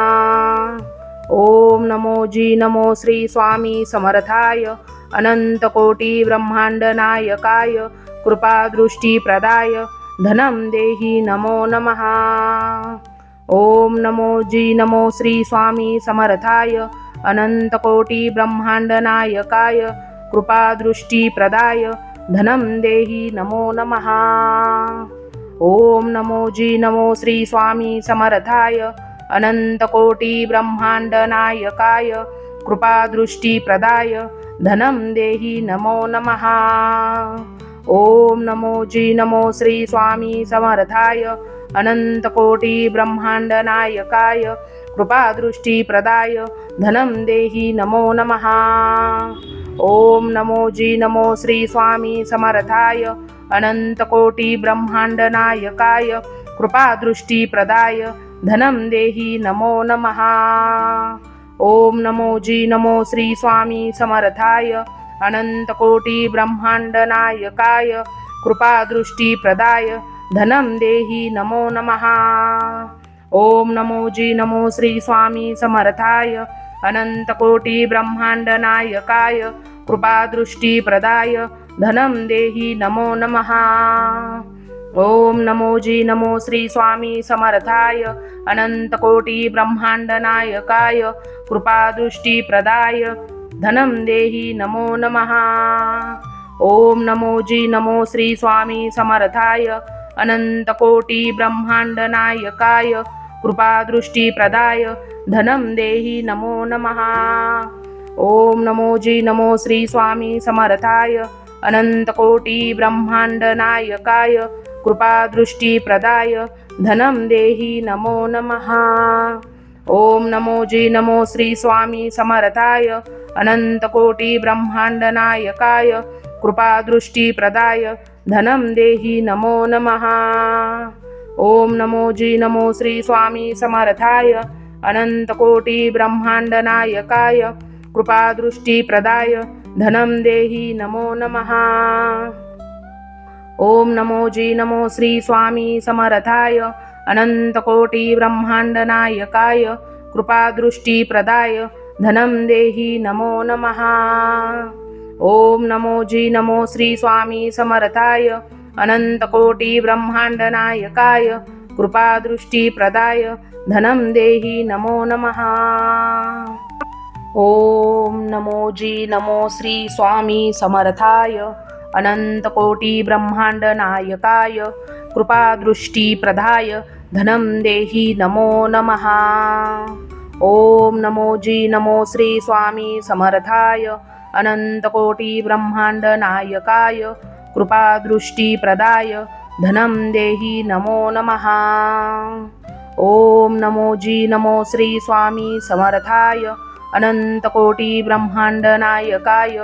ओम नमो जी नमो श्री स्वामी समर्थाय अनंतकोटी ब्रह्मांड नायकाय कृपादृष्टी प्रदाय धनम देहि नमो नमः। ओम नमो जी नमो श्री स्वामी समर्थाय अनंतकोटी ब्रह्मांड नायकाय कृपादृष्टी प्रदाय धनम देहि नमो नमः। ओम नमो जी नमो श्री स्वामी समर्थाय अनंतकोटी ब्रह्मांड नायकाय कृपादृष्टी प्रदाय धनम देहि नमो नमः। ओम नमो जी नमो श्री स्वामी समर्थाय अनंतकोटी ब्रह्मांड नायकाय कृपादृष्टी प्रदाय धनम देहि नमो नमः। ओम नमो जी नमो श्री स्वामी समर्थाय अनंतकोटी ब्रह्मांड नायकाय कृपादृष्टी प्रदाय धनम देहि नमो नमः। ओम नमो जी नमो श्री स्वामी समर्थाय अनंतकोटी ब्रह्मांड नायकाय कृपादृष्टी प्रदाय धनम देहि नमो नमः। ओम नमो जी नमो श्री स्वामी समर्थाय अनंतकोटी ब्रह्मांड नायकाय कृपादृष्टी प्रदाय धनम देहि नमो नमः। ओम नमो जी नमो श्री स्वामी समर्थाय अनंतकोटी ब्रह्मांड नायकाय कृपादृष्टी प्रदाय धनम देहि नमो नमः। ओम नमो जी नमो श्री स्वामी समर्थाय अनंतकोटी ब्रह्मांड नायकाय कृपादृष्टी प्रदाय धनम देहि नमो नमः। ओम नमो जी नमो श्री स्वामी समर्थाय अनंतकोटी ब्रह्मांड नायकाय कृपादृष्टी प्रदाय धनम देहि नमो नमः। ओम नमो जी नमो श्री स्वामी समर्थाय अनंतकोटी ब्रह्मांड नायकाय कृपादृष्टी प्रदाय धनम देहि नमो नमः। ओम नमो जी नमो श्री स्वामी समर्थाय अनंतकोटी ब्रह्मांड नायकाय कृपादृष्टी प्रदाय धनम देहि नमो नमः। ओम नमो जी नमो श्री स्वामी समर्थाय अनंतकोटी ब्रह्मांड नायकाय कृपादृष्टी प्रदाय धनम देहि नमो नमः। ओम नमो जी नमो श्री स्वामी समर्थाय अनंतकोटी ब्रह्मांड नायकाय कृपादृष्टी प्रदाय धनम देहि नमो नमः। ओम नमो जी नमो श्री स्वामी समर्थाय अनंतकोटी ब्रह्मांड नायकाय कृपादृष्टी प्रदाय धनम देहि नमो नमः। ओम नमो जी नमो श्री स्वामी समर्थाय अनंतकोटी ब्रह्मांड नायकाय कृपादृष्टी प्रदाय धनम देहि नमो नमः। ओम नमो जी नमो श्री स्वामी समर्थाय अनंतकोटी ब्रह्मांड नायकाय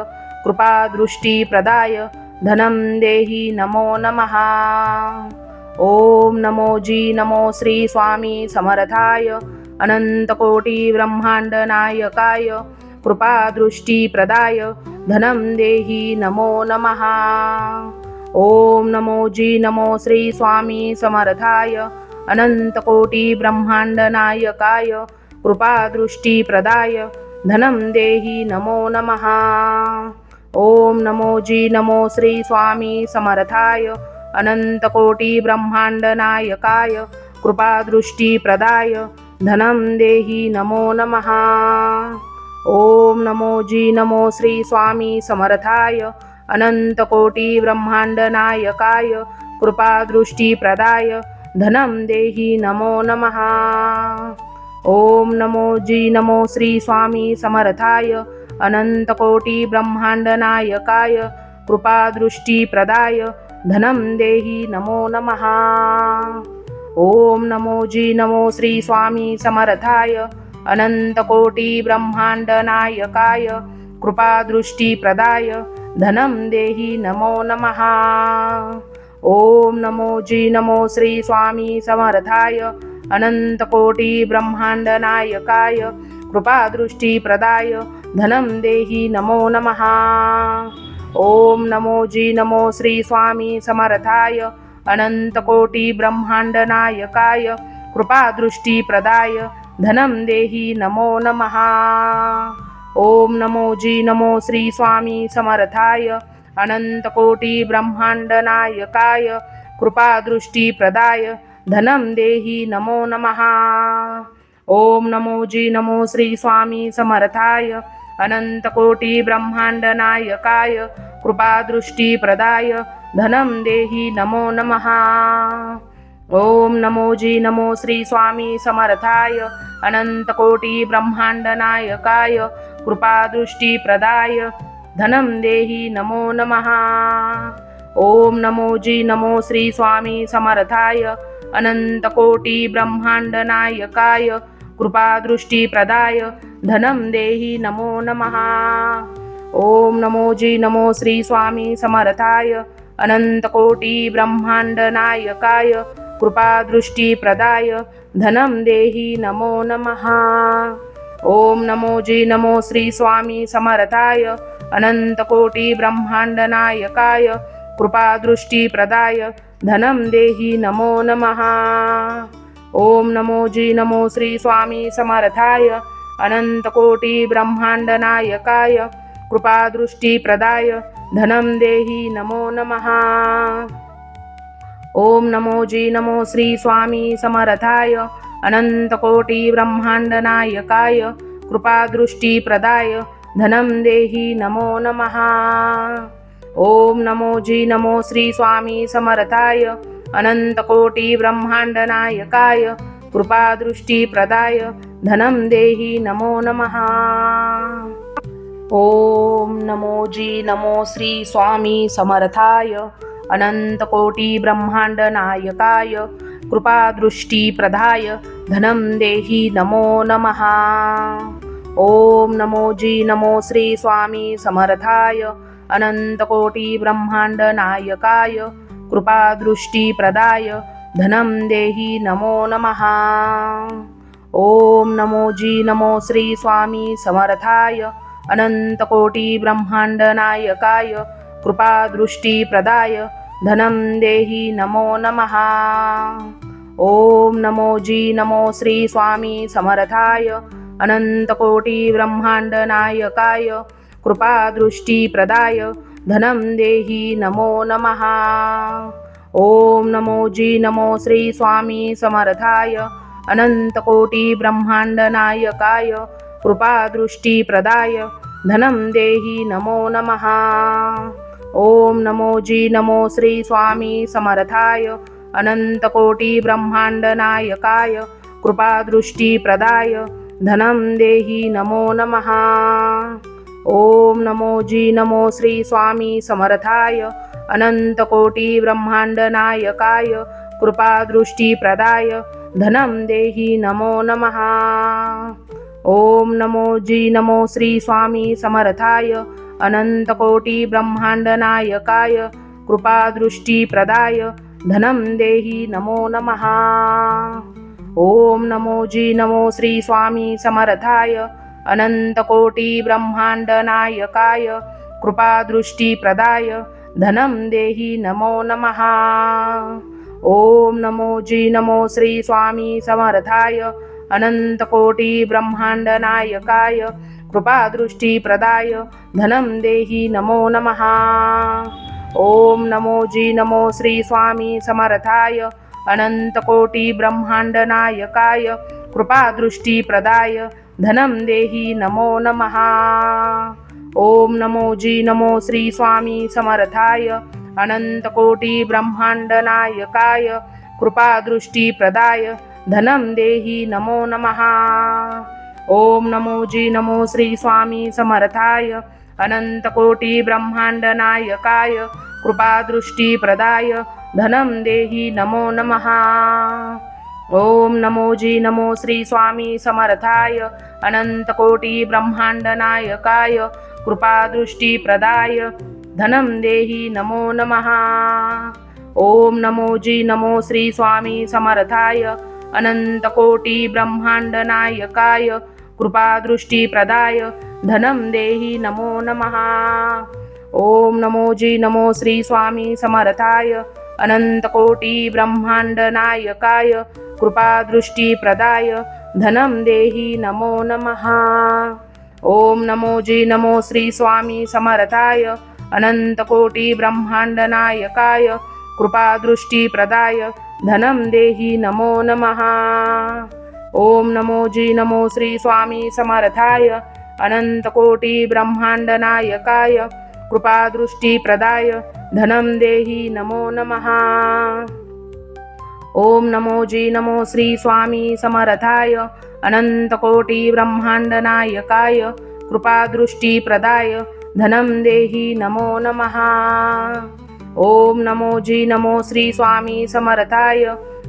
कृपादृष्टी प्रदाय धनम देहि नमो नमः। ओम नमो जी नमो श्री स्वामी समर्थाय अनंतकोटी ब्रह्मांड नायकाय कृपादृष्टिप्रदाय धनं देहि नमो नमः। ओम नमो जी नमो श्री स्वामी समर्थाय अनंतकोटी ब्रह्मांड नायकाय कृपादृष्टिप्रदाय धनं देहि नमो नमः। ओम नमो जी नमो श्री स्वामी समर्थाय अनंतकोटी ब्रह्मांड नायकाय कृपादृष्टिप्रदाय धनं देहि नमो नमः। ओम नमो जी नमो श्री स्वामी समर्थाय अनंतकोटी ब्रह्मांड नायकाय कृपादृष्टिप्रदाय धनं देहि नमो नमः। ओम नमो जी नमो श्री स्वामी समर्थाय अनंतकोटी ब्रह्मांड नायकाय कृपादृष्टिप्रदाय धनं देहि नमो नमः। ओम नमो जी नमो श्री स्वामी समर्थाय अनंतकोटी ब्रह्मांड नायकाय कृपादृष्टिप्रदाय धनं देहि नमो नमः। ओम नमो जी नमो श्री स्वामी समर्थाय अनंतकोटी ब्रह्मांड नायकाय कृपादृष्टिप्रदाय धनं देहि नमो नमः। ओम नमो जी नमो श्री स्वामी समर्थाय अनंतकोटी ब्रह्मांड नायकाय कृपादृष्टिप्रदाय धनं देहि नमो नमः। ओम नमो जी नमो श्री स्वामी समर्थाय अनंतकोटी ब्रह्मांड नायकाय कृपादृष्टिप्रदाय धनं देहि नमो नमः। ओम नमो जी नमो श्री स्वामी समर्थाय अनंतकोटी ब्रह्मांड नायकाय कृपादृष्टिप्रदाय धनं देहि नमो नमः। ओम नमो जी नमो श्री स्वामी समर्थाय अनंतकोटी ब्रह्मांड नायकाय कृपादृष्टिप्रदाय धनं देहि नमो नमः। ओम नमो जी नमो श्री स्वामी समर्थाय अनंतकोटी ब्रह्मांड नायकाय कृपादृष्टिप्रदाय धनं देहि नमो नमः। ओम नमो जी नमो श्री स्वामी समर्थाय अनंतकोटी ब्रह्मांड नायकाय कृपादृष्टिप्रदाय धनं देहि नमो नमः। ओम नमो जी नमो श्री स्वामी समर्थाय अनंतकोटी ब्रह्मांड नायकाय कृपादृष्टिप्रदाय धनं देहि नमो नमः। ओम नमो जी नमो श्री स्वामी समर्थाय अनंतकोटी ब्रह्मांड नायकाय कृपादृष्टिप्रदाय धनं देहि नमो नमः। ओम नमो जी नमो श्री स्वामी समर्थाय अनंतकोटी ब्रह्मांड नायकाय कृपादृष्टिप्रदाय धनं देहि नमो नमः। ओम नमो जी नमो श्री स्वामी समर्थाय अनंतकोटी ब्रह्मांड नायकाय कृपादृष्टिप्रदाय धनं देहि नमो नमः। ओम नमो जी नमो श्री स्वामी समर्थाय अनंतकोटी ब्रह्मांड नायकाय कृपादृष्टिप्रदाय धनं देहि नमो नमः। ओम नमो जी नमो श्री स्वामी समर्थाय अनंतकोटी ब्रह्मांड नायकाय कृपादृष्टिप्रदाय धनं देहि नमो नमः। ओम नमो जी नमो श्री स्वामी समर्थाय अनंतकोटी ब्रह्मांड नायकाय कृपादृष्टिप्रदाय धनं देहि नमो नमः। ओम नमो जी नमो श्री स्वामी समर्थाय अनंतकोटी ब्रह्मांड नायकाय कृपादृष्टिप्रदाय धनं देहि नमो नमः। ओम नमो जी नमो श्री स्वामी समर्थाय अनंतकोटी ब्रह्मांड नायकाय कृपादृष्टिप्रदाय धनं देहि नमो नमः। ओम नमो जी नमो श्री स्वामी समर्थाय अनंतकोटी ब्रह्मांड नायकाय कृपादृष्टिप्रदाय धनं देहि नमो नमः। ओम नमो जी नमो श्री स्वामी समर्थाय अनंतकोटी ब्रह्मांड नायकाय कृपादृष्टिप्रदाय धनं देहि नमो नमः। ओम नमो जी नमो श्री स्वामी समर्थाय अनंतकोटी ब्रह्मांड नायकाय कृपादृष्टिप्रदाय धनं देहि नमो नमः। ओम नमो जी नमो श्री स्वामी समर्थाय अनन्तकोटिब्रह्माण्डनायकाय कृपादृष्टिप्रदाय धनं देहि नमो नमः। ओम नमो जी नमो श्री स्वामी समर्थाय अनन्तकोटिब्रह्माण्डनायकाय कृपादृष्टिप्रदाय धनं देहि नमो नमः। ओम नमो जी नमो श्री स्वामी समर्थाय अनन्तकोटिब्रह्माण्डनायकाय कृपादृष्टिप्रदाय धनं देहि नमो नमः। ओम नमो जी नमो श्री स्वामी समर्थाय अनन्तकोटिब्रह्माण्डनायकाय कृपादृष्टिप्रदाय धनं देहि नमो नमः। ओम नमो जी नमो श्री स्वामी समर्थाय अनन्तकोटिब्रह्माण्डनायकाय कृपादृष्टिप्रदाय धनं देहि नमो नमः। ओम नमो जी नमो श्री स्वामी समर्थाय अनन्तकोटिब्रह्माण्डनायकाय कृपादृष्टिप्रदाय धनं देहि नमो नमः। ओम नमो जी नमो श्री स्वामी समर्थाय अनन्तकोटिब्रह्माण्डनायकाय कृपादृष्टिप्रदाय धनं देहि नमो नमः। ओम नमो जी नमो श्री स्वामी समर्थाय अनन्तकोटिब्रह्माण्डनायकाय कृपादृष्टिप्रदाय धनं देहि नमो नमः। ओम नमो जी नमो श्री स्वामी समर्थाय अनन्तकोटिब्रह्माण्डनायकाय कृपादृष्टिप्रदाय धनं देहि नमो नमः। ओम नमो जी नमो श्री स्वामी समर्थाय अनन्तकोटिब्रह्माण्डनायकाय कृपादृष्टिप्रदाय धनं देहि नमो नमः। ओम नमो जी नमो श्री स्वामी समर्थाय अनन्तकोटिब्रह्माण्डनायकाय कृपादृष्टिप्रदाय धनं देहि नमो नमः। ओम नमो जी नमो श्री स्वामी समर्थाय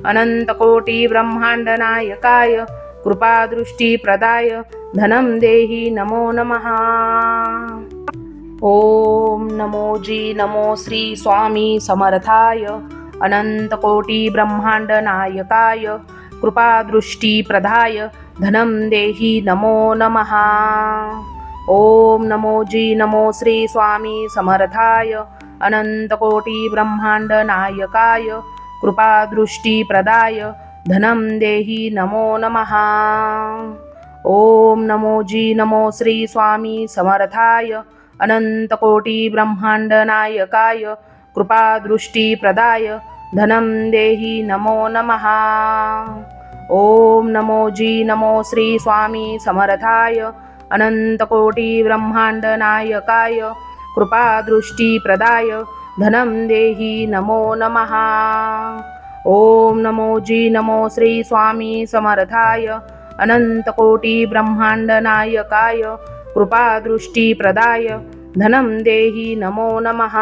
अनन्तकोटिब्रह्माण्डनायकाय कृपादृष्टिप्रदाय धनं देहि नमो नमः। ओम नमो जी नमो श्री स्वामी समर्थाय अनन्तकोटिब्रह्माण्डनायकाय कृपादृष्टिप्रदाय धनं देहि नमो नमः। ओम नमो जी नमो श्री स्वामी समर्थाय अनन्तकोटिब्रह्माण्डनायकाय कृपादृष्टिप्रदाय धनं देहि नमो नमः। ओम नमो जी नमो श्री स्वामी समर्थाय अनन्तकोटिब्रह्माण्डनायकाय कृपादृष्टिप्रदाय धनं देहि नमो नमः। ओम नमो जी नमो श्री स्वामी समर्थाय अनन्तकोटिब्रह्माण्डनायकाय कृपादृष्टिप्रदाय धनं देहि नमो नमः। ओम नमो जी नमो श्री स्वामी समर्थाय अनन्तकोटिब्रह्माण्डनायकाय कृपादृष्टिप्रदाय धनं देहि नमो नमः।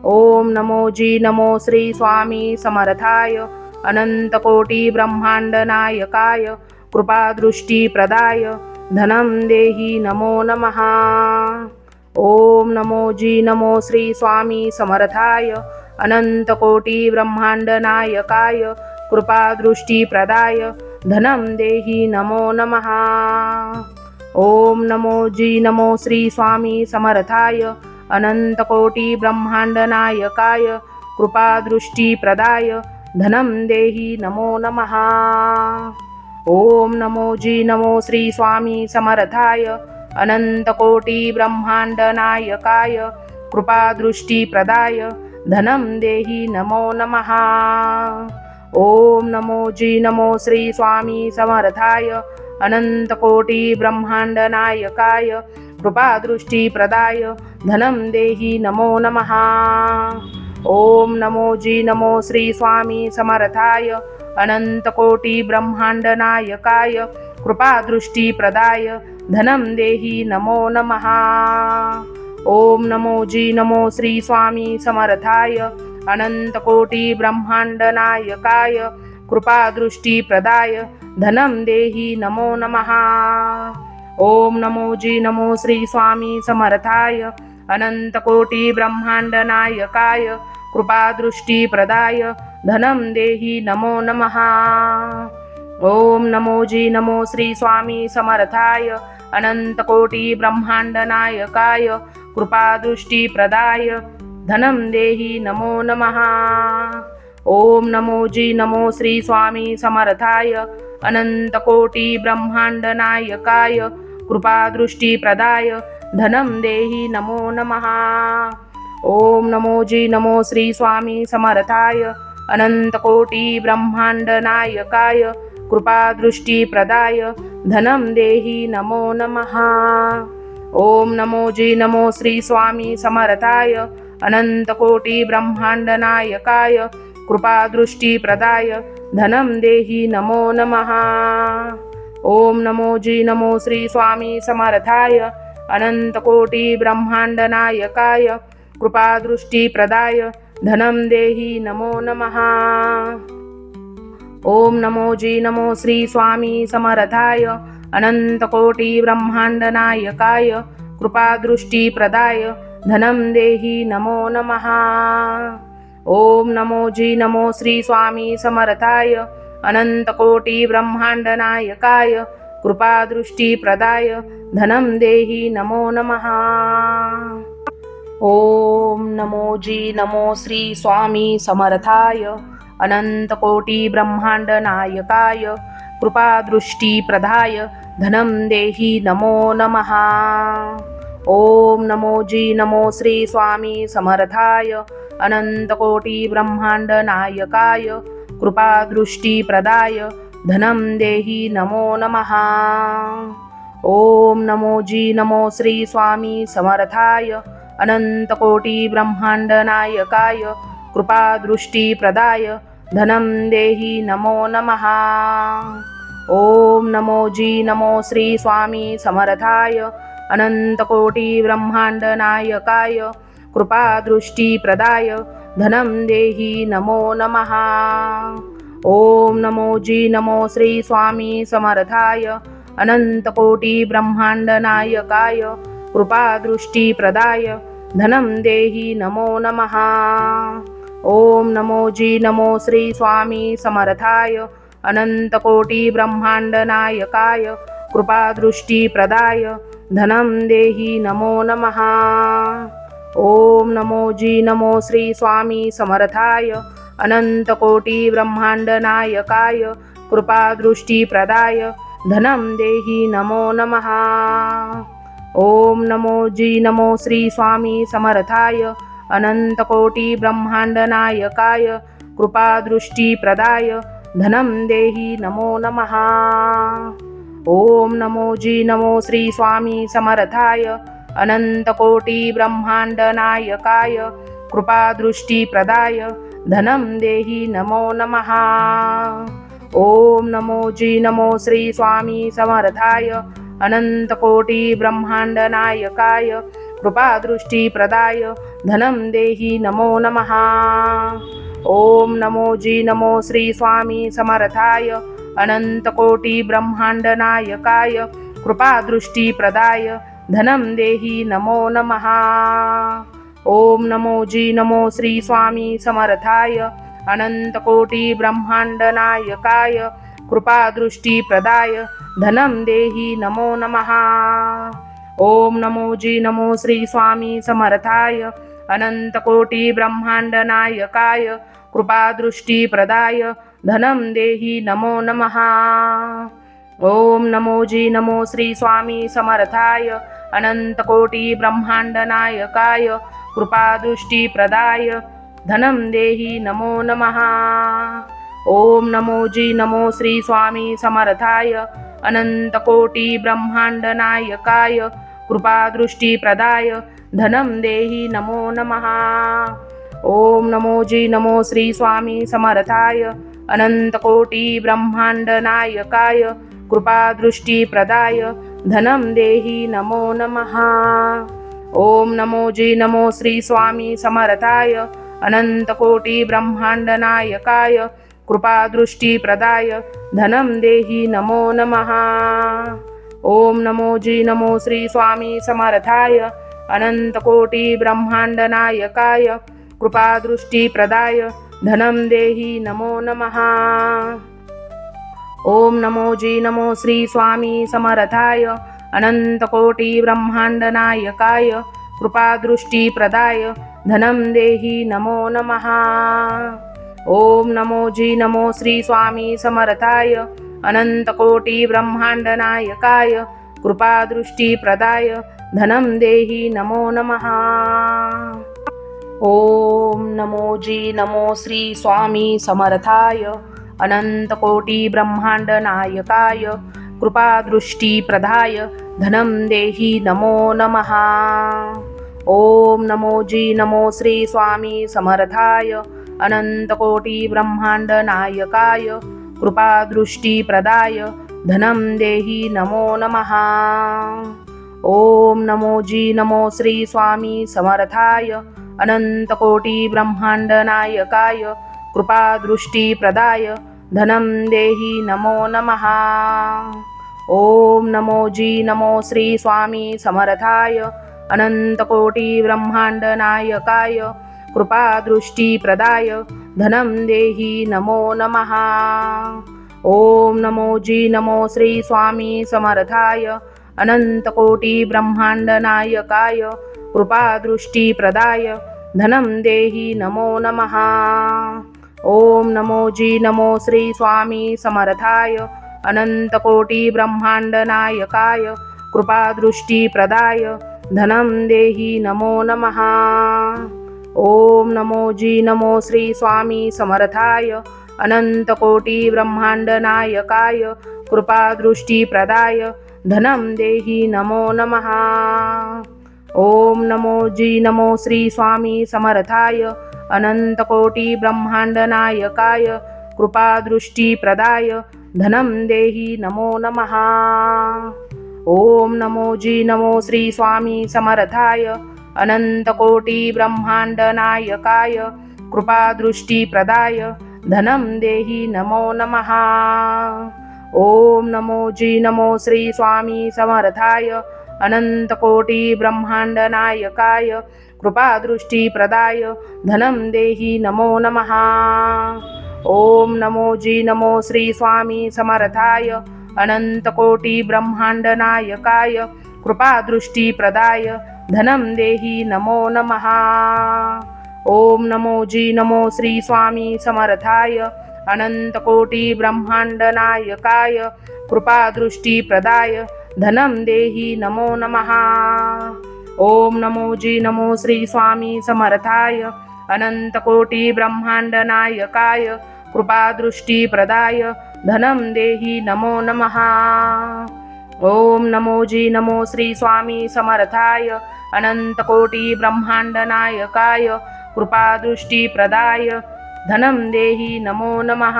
ओम नमो जी नमो श्री स्वामी समर्थाय अनन्तकोटिब्रह्माण्डनायकाय कृपादृष्टिप्रदाय धनं देहि नमो नमः। ओम नमो जी नमो श्री स्वामी समर्थाय अनन्तकोटिब्रह्माण्डनायकाय कृपादृष्टिप्रदाय धनं देहि नमो नमः। ओम नमो जी नमो श्री स्वामी समर्थाय अनन्तकोटिब्रह्माण्डनायकाय कृपादृष्टिप्रदाय धनं देहि नमो नमः। ओम नमो जी नमो श्री स्वामी समर्थाय अनन्तकोटिब्रह्माण्डनायकाय कृपादृष्टिप्रदाय धनं देहि नमो नमः। ओम नमो जी नमो श्री स्वामी समर्थाय अनन्तकोटिब्रह्माण्डनायकाय कृपादृष्टिप्रदाय धनं देहि नमो नमः। ओम नमो जी नमो श्री स्वामी समर्थाय अनन्तकोटिब्रह्माण्डनायकाय कृपादृष्टिप्रदाय धनं देहि नमो नमः। ओम नमो जी नमो श्री स्वामी समर्थाय अनन्तकोटिब्रह्माण्डनायकाय कृपादृष्टिप्रदाय धनं देहि नमो नमः। ओम नमो जी नमो श्री स्वामी समर्थाय अनन्तकोटिब्रह्माण्डनायकाय कृपादृष्टिप्रदाय धनं देहि नमो नमः। ओम नमो जी नमो श्री स्वामी समर्थाय अनंतकोटी ब्रह्मांड नायकाय कृपादृष्टी प्रदाय धनम देहि नमो नमः। ओम नमो जी नमो श्री स्वामी समर्थाय अनंतकोटी ब्रह्मांड नायकाय कृपादृष्टी प्रदाय धनम देहि नमो नमः। ओम नमो जी नमो श्री स्वामी समर्थाय अनंतकोटी ब्रह्मांड नायकाय कृपादृष्टी प्रदाय धनम देहि नमो नमः। ओम नमो जी नमो श्री स्वामी समर्थाय अनंतकोटी ब्रह्मांड नायकाय कृपादृष्टी प्रदाय धनम देहि नमो नमः। ओम नमो जी नमो श्री स्वामी समर्थाय अनंतकोटी ब्रह्मांड नायकाय कृपादृष्टी प्रदाय धनम देहि नमो नमः। ओम नमो जी नमो श्री स्वामी समर्थाय अनंतकोटी ब्रह्मांड नायकाय कृपादृष्टी प्रदाय धनम देहि नमो नमः। ओम नमो जी नमो श्री स्वामी समर्थाय अनंतकोटी ब्रह्मांड नायकाय कृपादृष्टी प्रदाय धनम देहि नमो नमः। ओम नमो जी नमो श्री स्वामी समर्थाय अनंतकोटी ब्रह्मांड नायकाय कृपादृष्टी प्रदाय धनम देहि नमो नमः। ओम नमो जी नमो श्री स्वामी समर्थाय अनंतकोटी ब्रह्मांड नायकाय कृपादृष्टी प्रदाय धनम देहि नमो नमः। ओम नमो जी नमो श्री स्वामी समर्थाय अनंतकोटी ब्रह्मांड नायकाय कृपादृष्टी प्रदाय धनम देहि नमो नमः। ओम नमो जी नमो श्री स्वामी समर्थाय अनंतकोटी ब्रह्मांड नायकाय कृपादृष्टी प्रदाय धनम देहि नमो नमः। ओम नमो जी नमो श्री स्वामी समर्थाय अनंतकोटी ब्रह्मांड नायकाय कृपादृष्टी प्रदाय धनम देहि नमो नमः। ओम नमो जी नमो श्री स्वामी समर्थाय अनंतकोटी ब्रह्मांड नायकाय कृपादृष्टी प्रदाय धनम देहि नमो नमः। ओम नमो जी नमो श्री स्वामी समर्थाय अनंतकोटी ब्रह्मांड नायकाय कृपादृष्टी प्रदाय धनम देहि नमो नमः। ओम नमो जी नमो श्री स्वामी समर्थाय अनंतकोटी ब्रह्मांड नायकाय कृपादृष्टी प्रदाय धनम देहि नमो नमः। ओम नमो जी नमो श्री स्वामी समर्थाय अनंतकोटी ब्रह्मांड नायकाय कृपादृष्टी प्रदाय धनम देहि नमो नमः। ओम नमो जी नमो श्री स्वामी समर्थाय अनंतकोटी ब्रह्मांड नायकाय कृपादृष्टी प्रदाय धनम देहि नमो नमः। ओम नमो जी नमो श्री स्वामी समर्थाय अनंतकोटी ब्रह्मांड नायकाय कृपादृष्टी प्रदाय धनम देहि नमो नमः। ओम नमो जी नमो श्री स्वामी समर्थाय अनंतकोटी ब्रह्मांड नायकाय कृपादृष्टी प्रदाय धनम देहि नमो नमः। ओम नमो जी नमो श्री स्वामी समर्थाय अनंतकोटी ब्रह्मांड नायकाय कृपादृष्टी प्रदाय धनम देहि नमो नमः। ओम नमो जी नमो श्री स्वामी समर्थाय अनंतकोटी ब्रह्मांड नायकाय कृपादृष्टी प्रदाय धनम देहि नमो नमः। ओम नमो जी नमो श्री स्वामी समर्थाय अनंतकोटी ब्रह्मांड नायकाय कृपादृष्टी प्रदाय धनम देहि नमो नमः। ओम नमो जी नमो श्री स्वामी समर्थाय अनंतकोटी ब्रह्मांड नायकाय कृपादृष्टी प्रदाय धनम देहि नमो नमः। ओम नमो जी नमो श्री स्वामी समर्थाय अनंतकोटी ब्रह्मांड नायकाय कृपादृष्टी प्रदाय धनम देहि नमो नमः। ओम नमो जी नमो श्री स्वामी समर्थाय अनंतकोटी ब्रह्मांड नायकाय कृपादृष्टी प्रदाय धनम देहि नमो नमः। ओम नमो जी नमो श्री स्वामी समर्थाय अनंतकोटी ब्रह्मांड नायकाय कृपादृष्टी प्रदाय धनं देहि नमो नमः। ओम नमो जी नमो श्री स्वामी समर्थाय अनंतकोटी ब्रह्मांड नायकाय कृपादृष्टी प्रदाय धनं देहि नमो नमः। ओम नमो जी नमो श्री स्वामी समर्थाय अनंतकोटी ब्रह्मांड नायकाय कृपादृष्टी प्रदाय धनं देहि नमो नमः। ओम नमो जी नमो श्री स्वामी समर्थाय अनंतकोटी ब्रह्मांड नायकाय कृपादृष्टी प्रदाय धनं देहि नमो नमः। ओम नमो जी नमो श्री स्वामी समर्थाय अनंतकोटी ब्रह्मांड नायकाय कृपादृष्टी प्रदाय धनं देहि नमो नमः। ओम नमो जी नमो श्री स्वामी समर्थाय अनंतकोटी ब्रह्मांड नायकाय कृपादृष्टी प्रदाय धनं देहि नमो नमः। ओम नमो जी नमो श्री स्वामी समर्थाय अनंतकोटी ब्रह्मांड नायकाय कृपादृष्टी प्रदाय धनं देहि नमो नमः। ओम नमो जी नमो श्री स्वामी समर्थाय अनंतकोटी ब्रह्मांड नायकाय कृपादृष्टी प्रदाय धनं देहि नमो नमः। ओम नमो जी नमो श्री स्वामी समर्थाय अनंतकोटी ब्रह्मांड नायकाय कृपादृष्टी प्रदाय धनं देहि नमो नमः। ओम नमो जी नमो श्री स्वामी समर्थाय अनंतकोटी ब्रह्मांड नायकाय कृपादृष्टी प्रदाय धनं देहि नमो नमः। ओम नमो जी नमो श्री स्वामी समर्थाय अनंतकोटी ब्रह्मांड नायकाय कृपादृष्टी प्रदाय धनं देहि नमो नमः। ओम नमो जी नमो श्री स्वामी समर्थाय अनंतकोटी ब्रह्मांड नायकाय कृपादृष्टी प्रदाय धनं देहि नमो नमः। ओम नमो जी नमो श्री स्वामी समर्थाय अनंतकोटी ब्रह्मांड नायकाय कृपादृष्टी प्रदाय धनं देहि नमो नमः। ओम नमो जी नमो श्री स्वामी समर्थाय अनंतकोटी ब्रह्मांड नायकाय कृपादृष्टी प्रदाय धनं देहि नमो नमः। ओम नमो जी नमो श्री स्वामी समर्थाय अनंतकोटी ब्रह्मांड नायकाय कृपादृष्टी प्रदाय धनं देहि नमो नमः। ओम नमो जी नमो श्री स्वामी समर्थाय अनंतकोटी ब्रह्मांड नायकाय कृपादृष्टी प्रदाय धनं देहि नमो नमः।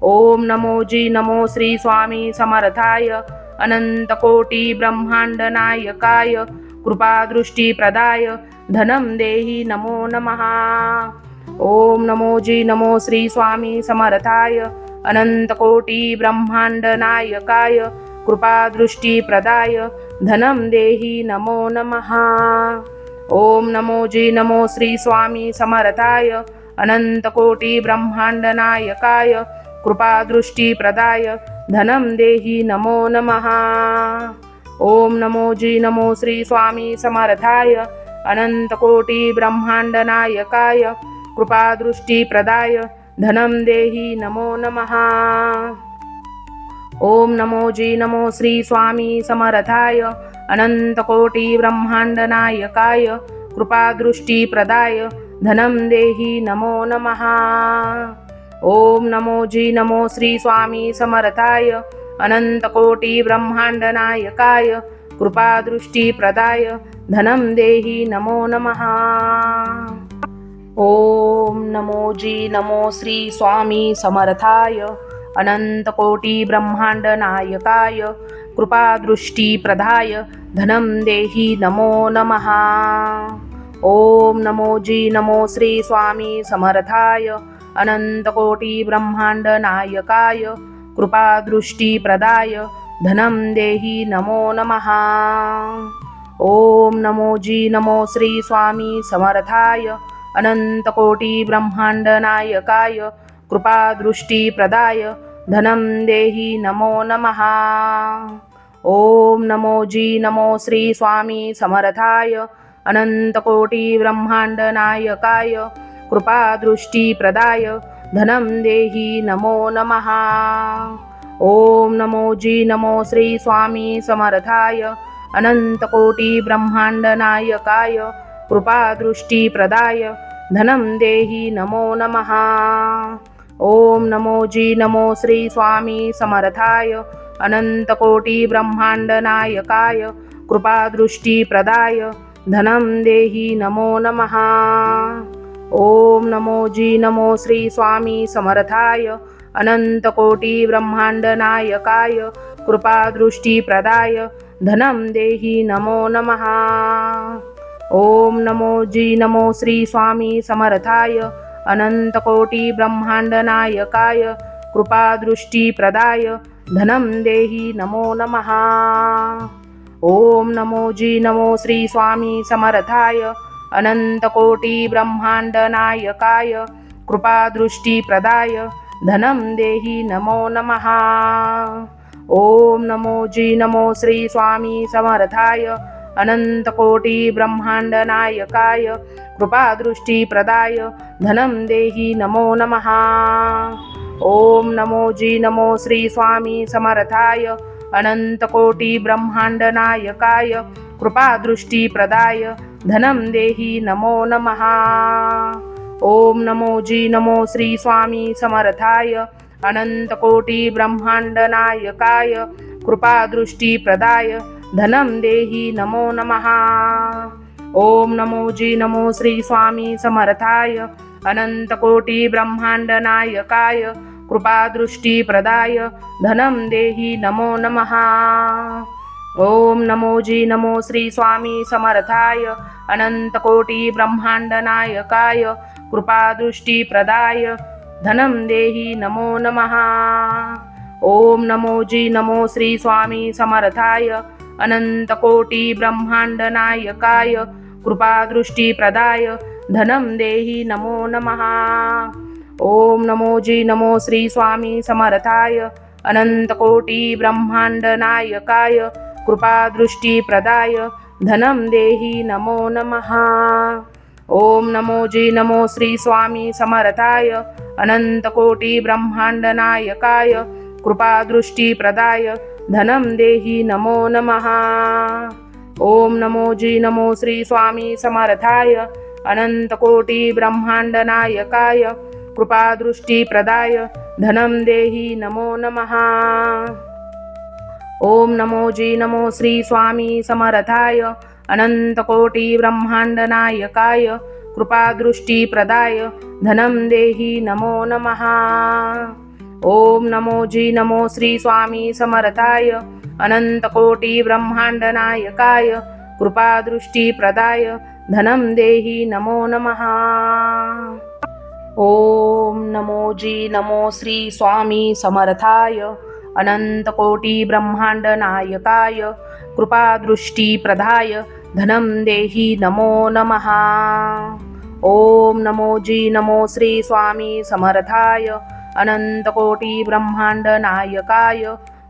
ओम नमो जी नमो श्री स्वामी समर्थाय अनंतकोटी ब्रह्मांड नायकाय कृपादृष्टी प्रदाय धनं देहि नमो नमः। ओम नमो जी नमो श्री स्वामी समर्थाय अनंतकोटी ब्रह्मांड नायकाय कृपादृष्टी प्रदाय धनं देहि नमो नमः। ओम नमो जी नमो श्री स्वामी समर्थाय अनंतकोटी ब्रह्मांड नायकाय कृपादृष्टी प्रदाय धनं देहि नमो नमः। ओम नमो जी नमो श्री स्वामी समर्थाय अनंतकोटी ब्रह्मांड नायकाय कृपादृष्टी प्रदाय धनं देहि नमो नमः। ओम नमो जी नमो श्री स्वामी समर्थाय अनंतकोटी ब्रह्मांड नायकाय कृपादृष्टी प्रदाय धनं देहि नमो नमः। ओम नमो जी नमो श्री स्वामी समर्थाय अनंतकोटी ब्रह्मांड नायकाय कृपादृष्टी प्रदाय धनं देहि नमो नमः। ओम नमो जी नमो श्री स्वामी समर्थाय अनंतकोटी ब्रह्मांड नायकाय कृपादृष्टी प्रदाय धनं देहि नमो नमः। ओम नमो जी नमो श्री स्वामी समर्थाय अनंतकोटी ब्रह्मांड नायकाय कृपादृष्टी प्रदाय धनं देहि नमो नमः। ओम नमो जी नमो श्री स्वामी समर्थाय अनंतकोटी ब्रह्मांड नायकाय कृपादृष्टी प्रदाय धनं देहि नमो नमः। ओम नमो जी नमो श्री स्वामी समर्थाय अनंतकोटी ब्रह्मांड नायकाय कृपादृष्टी प्रदाय धनं देहि नमो नमः। ओम नमो जी नमो श्री स्वामी समर्थाय अनंतकोटी ब्रह्मांड नायकाय कृपादृष्टी प्रदाय धनं देहि नमो नमः। ओम नमो जी नमो श्री स्वामी समर्थाय अनंतकोटी ब्रह्मांड नायकाय कृपादृष्टी प्रदाय धनं देहि नमो नमः। ओम नमो जी नमो श्री स्वामी समर्थाय अनंतकोटी ब्रह्मांड नायकाय कृपादृष्टी प्रदाय धनं देहि नमो नमः। ओम नमो जी नमो श्री स्वामी समर्थाय अनंतकोटी ब्रह्मांड नायकाय कृपादृष्टी प्रदाय धनं देहि नमो नमः। ओम नमो जी नमो श्री स्वामी समर्थाय अनंतकोटी ब्रह्मांड नायकाय कृपादृष्टी प्रदाय धनं देहि नमो नमः। ओम नमो जी नमो श्री स्वामी समर्थाय अनंतकोटी ब्रह्मांड नायकाय कृपादृष्टी प्रदाय धनं देहि नमो नमः। ओम नमो जी नमो श्री स्वामी समर्थाय अनंतकोटी ब्रह्मांड नायकाय कृपादृष्टी प्रदाय धनं देहि नमो नमः। ओम नमो जी नमो श्री स्वामी समर्थाय अनंतकोटी ब्रह्मांड नायकाय कृपादृष्टी प्रदाय धनं देहि नमो नमः। ओम नमो जी नमो श्री स्वामी समर्थाय अनंतकोटी ब्रह्मांड नायकाय कृपादृष्टी प्रदाय धनं देहि नमो नमः। ओम नमो जी नमो श्री स्वामी समर्थाय अनंतकोटी ब्रह्मांड नायकाय कृपादृष्टी प्रदाय धनं देहि नमो नमः। ओम नमो जी नमो श्री स्वामी समर्थाय अनंतकोटी ब्रह्मांड नायकाय कृपादृष्टी प्रदाय धनं देहि नमो नमः। ओम नमो जी नमो श्री स्वामी समर्थाय अनंतकोटी ब्रह्मांड नायकाय कृपादृष्टी प्रदाय धनं देहि नमो नमः। ओम नमो जी नमो श्री स्वामी समर्थाय अनंतकोटी ब्रह्मांड नायकाय कृपादृष्टी प्रदाय धनं देहि नमो नमः। ओम नमो जी नमो श्री स्वामी समर्थाय अनंतकोटी ब्रह्मांड नायकाय कृपादृष्टी प्रदाय धनं देहि नमो नमः। ओम नमो जी नमो श्री स्वामी समर्थाय अनंतकोटी ब्रह्मांड नायकाय कृपादृष्टी प्रदाय धनं देहि नमो नमः। ओम नमो जी नमो श्री स्वामी समर्थाय अनंतकोटी ब्रह्मांड नायकाय कृपादृष्टी प्रदाय धनं देहि नमो नमः। ओम नमो जी नमो श्री स्वामी समर्थाय अनंतकोटी ब्रह्मांड नायकाय कृपादृष्टी प्रदाय धनं देहि नमो नमः। ओम नमो जी नमो श्री स्वामी समर्थाय अनंतकोटी ब्रह्मांड नायकाय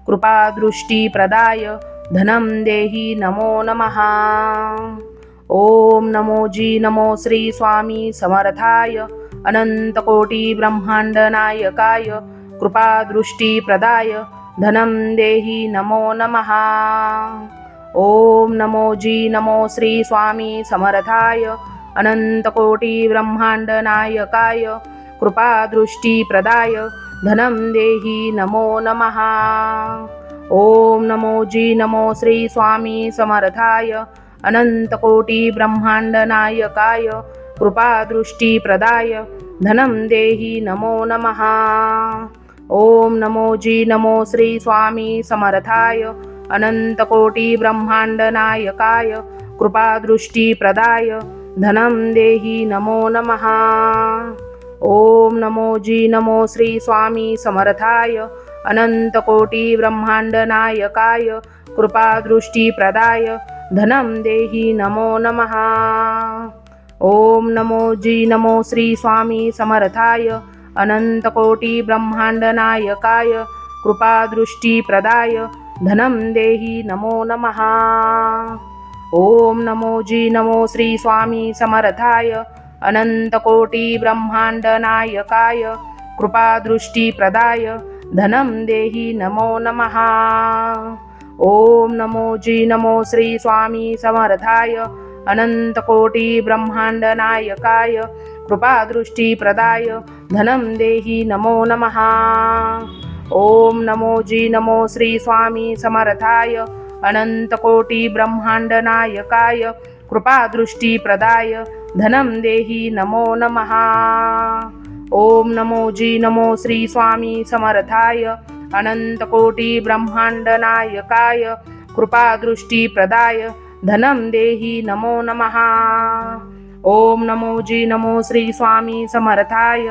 कृपादृष्टी प्रदाय धनं देहि नमो नमः। ओम नमो जी नमो श्री स्वामी समर्थाय अनंतकोटी ब्रह्मांड नायकाय कृपादृष्टी प्रदाय धनं देहि नमो नमः। ओम नमो जी नमो श्री स्वामी समर्थाय अनंतकोटी ब्रह्मांड नायकाय कृपादृष्टी प्रदाय धनं देहि नमो नमः। ओम नमो जी नमो श्री स्वामी समर्थाय अनंतकोटी ब्रह्मांड नायकाय कृपादृष्टी प्रदाय धनं देहि नमो नमः। ओम नमो जी नमो श्री स्वामी समर्थाय अनंतकोटी ब्रह्मांड नायकाय कृपादृष्टी प्रदाय धनं देहि नमो नमः। ओम नमो जी नमो श्री स्वामी समर्थाय अनंतकोटी ब्रह्मांड नायकाय कृपादृष्टी प्रदाय धनं देहि नमो नमः। ओम नमो जी नमो श्री स्वामी समर्थाय अनन्तकोटिब्रह्माण्डनायकाय कृपादृष्टिप्रदाय धनं देहि नमो नमः। ॐ नमो जी नमो श्री स्वामी समर्थाय अनन्तकोटिब्रह्माण्डनायकाय कृपादृष्टिप्रदाय धनं देहि नमो नमः। ॐ नमो जी नमो श्री स्वामी समर्थाय अनन्तकोटिब्रह्माण्डनायकाय कृपादृष्टिप्रदाय धनं देहि नमो नमः। ॐ नमो जी नमो श्री स्वामी समर्थाय अनन्तकोटिब्रह्माण्डनायकाय कृपादृष्टिप्रदाय धनं देहि नमो नमः। ॐ नमो जी नमो श्री स्वामी समर्थाय अनन्तकोटिब्रह्माण्डनायकाय कृपादृष्टिप्रदाय धनं देहि नमो नमः। ॐ नमो जी नमो श्री स्वामी समर्थाय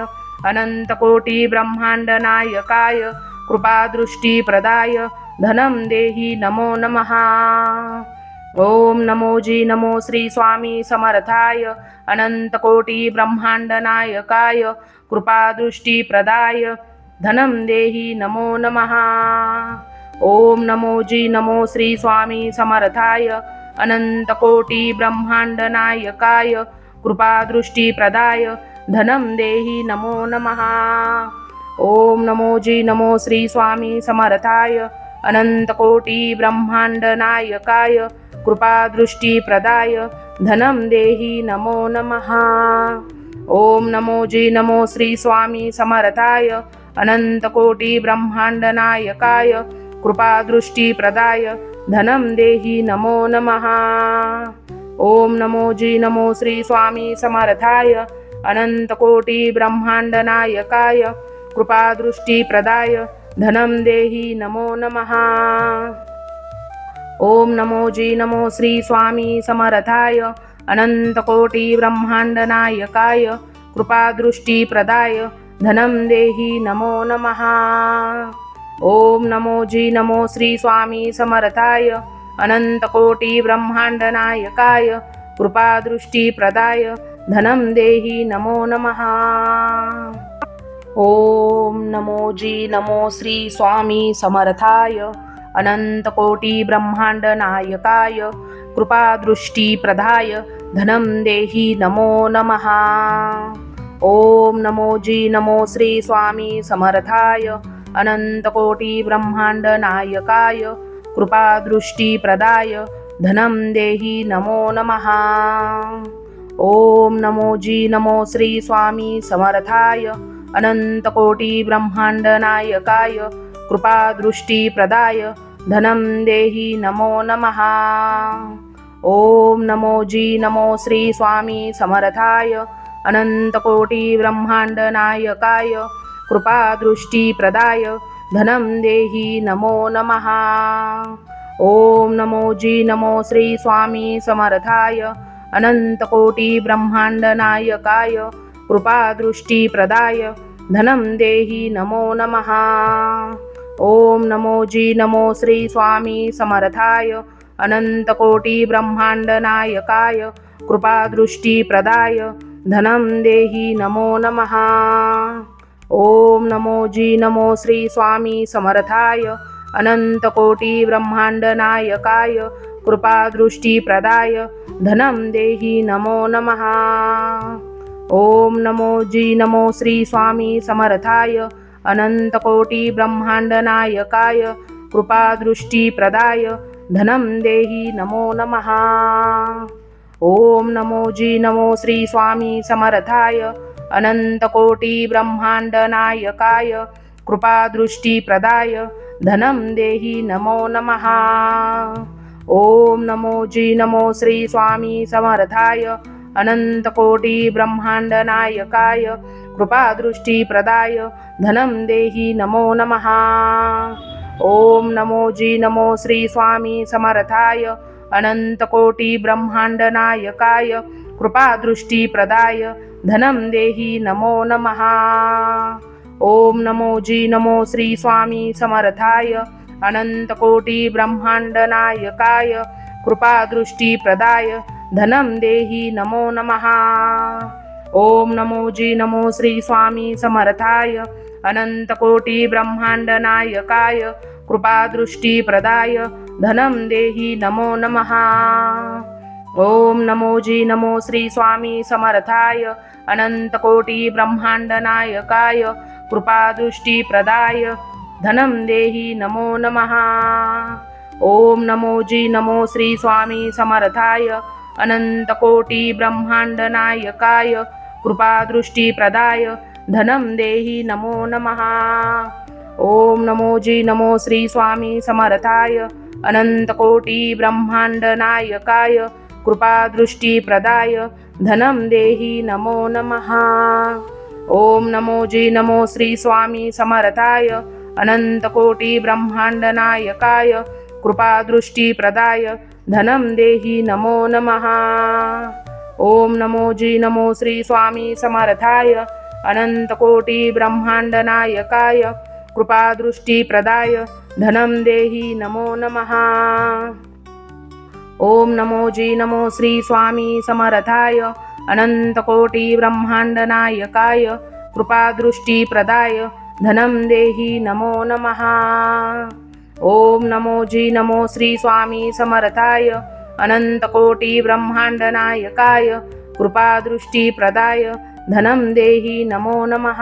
अनन्तकोटिब्रह्माण्डनायकाय कृपादृष्टिप्रदाय धनं देहि नमो नमः। ॐ नमो जी नमो श्री स्वामी समर्थाय अनन्तकोटिब्रह्माण्डनायकाय कृपादृष्टिप्रदाय धनं देहि नमो नमः। ॐ नमो जी नमो श्री स्वामी समर्थाय अनन्तकोटिब्रह्माण्डनायकाय कृपादृष्टिप्रदाय धनं देहि नमो नमः। ॐ नमो जी नमो श्री स्वामी समर्थाय अनन्तकोटिब्रह्माण्डनायकाय कृपादृष्टिप्रदाय धनं देहि नमो नमः। ॐ नमो जी नमो श्री स्वामी समर्थाय अनन्तकोटिब्रह्माण्डनायकाय कृपादृष्टिप्रदाय धनं देहि नमो नमः। ॐ नमो जी नमो श्री स्वामी समर्थाय अनन्तकोटिब्रह्माण्डनायकाय कृपादृष्टिप्रदाय धनं देहि नमो नमः। ॐ नमो जी नमो श्री स्वामी समर्थाय अनन्तकोटिब्रह्माण्डनायकाय कृपादृष्टिप्रदाय धनं देहि नमो नमः। ॐ नमो जी नमो श्री स्वामी समर्थाय अनन्तकोटिब्रह्माण्डनायकाय कृपादृष्टिप्रदाय धनं देहि नमो नमः। ॐ नमो जी नमो श्री स्वामी समर्थाय अनन्तकोटिब्रह्माण्डनायकाय कृपादृष्टिप्रदाय धनं देहि नमो नमः। ॐ नमो जी नमो श्री स्वामी समर्थाय अनन्तकोटिब्रह्माण्डनायकाय कृपादृष्टिप्रदाय धनं देहि नमो नमः। ॐ नमो जी नमो श्री स्वामी समर्थाय अनन्तकोटिब्रह्माण्डनायकाय कृपादृष्टिप्रदाय धनं देहि नमो नमः। ॐ नमो जी नमो श्री स्वामी समर्थाय अनन्तकोटिब्रह्माण्डनायकाय कृपादृष्टिप्रदाय धनं देहि नमो नमः। ॐ नमो जी नमो श्री स्वामी समर्थाय अनन्तकोटिब्रह्माण्डनायकाय कृपादृष्टिप्रदाय धनं देहि नमो नमः। ॐ नमो जी नमो श्री स्वामी समर्थाय अनन्तकोटिब्रह्माण्डनायकाय कृपादृष्टिप्रदाय धनं देहि नमो नमः। ॐ नमो जी नमो श्री स्वामी समर्थाय अनन्तकोटिब्रह्माण्डनायकाय कृपादृष्टिप्रदाय धनं देहि नमो नमः। ॐ नमो जी नमो श्री स्वामी समर्थाय अनन्तकोटिब्रह्माण्डनायकाय कृपादृष्टिप्रदाय धनं देहि नमो नमः। ॐ नमो जी नमो श्री स्वामी समर्थाय अनन्तकोटिब्रह्माण्डनायकाय कृपादृष्टिप्रदाय धनं देहि नमो नमः। ॐ नमो जी नमो श्री स्वामी समर्थाय अनन्तकोटिब्रह्माण्डनायकाय कृपादृष्टिप्रदाय धनं देहि नमो नमः। ॐ नमो जी नमो श्री स्वामी समर्थाय अनन्तकोटिब्रह्माण्डनायकाय कृपादृष्टिप्रदाय धनं देहि नमो नमः। ॐ नमो जी नमो श्री स्वामी समर्थाय अनन्तकोटिब्रह्माण्डनायकाय कृपादृष्टिप्रदाय धनं देहि नमो नमः। ओम नमो जी नमो श्री स्वामी समर्थाय अनंतकोटी ब्रह्मांड नायकाय कृपादृष्टी प्रदाय धनम देहि नमो नमः। ओम नमो जी नमो श्री स्वामी समर्थाय अनंतकोटी ब्रह्मांड नायकाय कृपादृष्टी प्रदाय धनम देहि नमो नमः। ओम नमो जी नमो श्री स्वामी समर्थाय अनंतकोटी ब्रह्मांड नायकाय कृपादृष्टी प्रदाय धनम देहि नमो नमः। ओम नमो जी नमो श्री स्वामी समर्थाय अनंतकोटी ब्रह्मांड नायकाय कृपादृष्टी प्रदाय धनम देहि नमो नमः। ओम नमो जी नमो श्री स्वामी समर्थाय अनंतकोटी ब्रह्मांड नायकाय कृपादृष्टी प्रदाय धनम देहि नमो नमः। ओम नमो जी नमो श्री स्वामी समर्थाय अनंतकोटी ब्रह्मांड नायकाय कृपादृष्टी प्रदाय धनम देहि नमो नमः। ओम नमो जी नमो श्री स्वामी समर्थाय अनंतकोटी ब्रह्मांड नायकाय कृपादृष्टी प्रदाय धनम देहि नमो नमः। ओम नमो जी नमो श्री स्वामी समर्थाय अनंतकोटी ब्रह्मांड नायकाय कृपादृष्टी प्रदाय धनम देहि नमो नमः।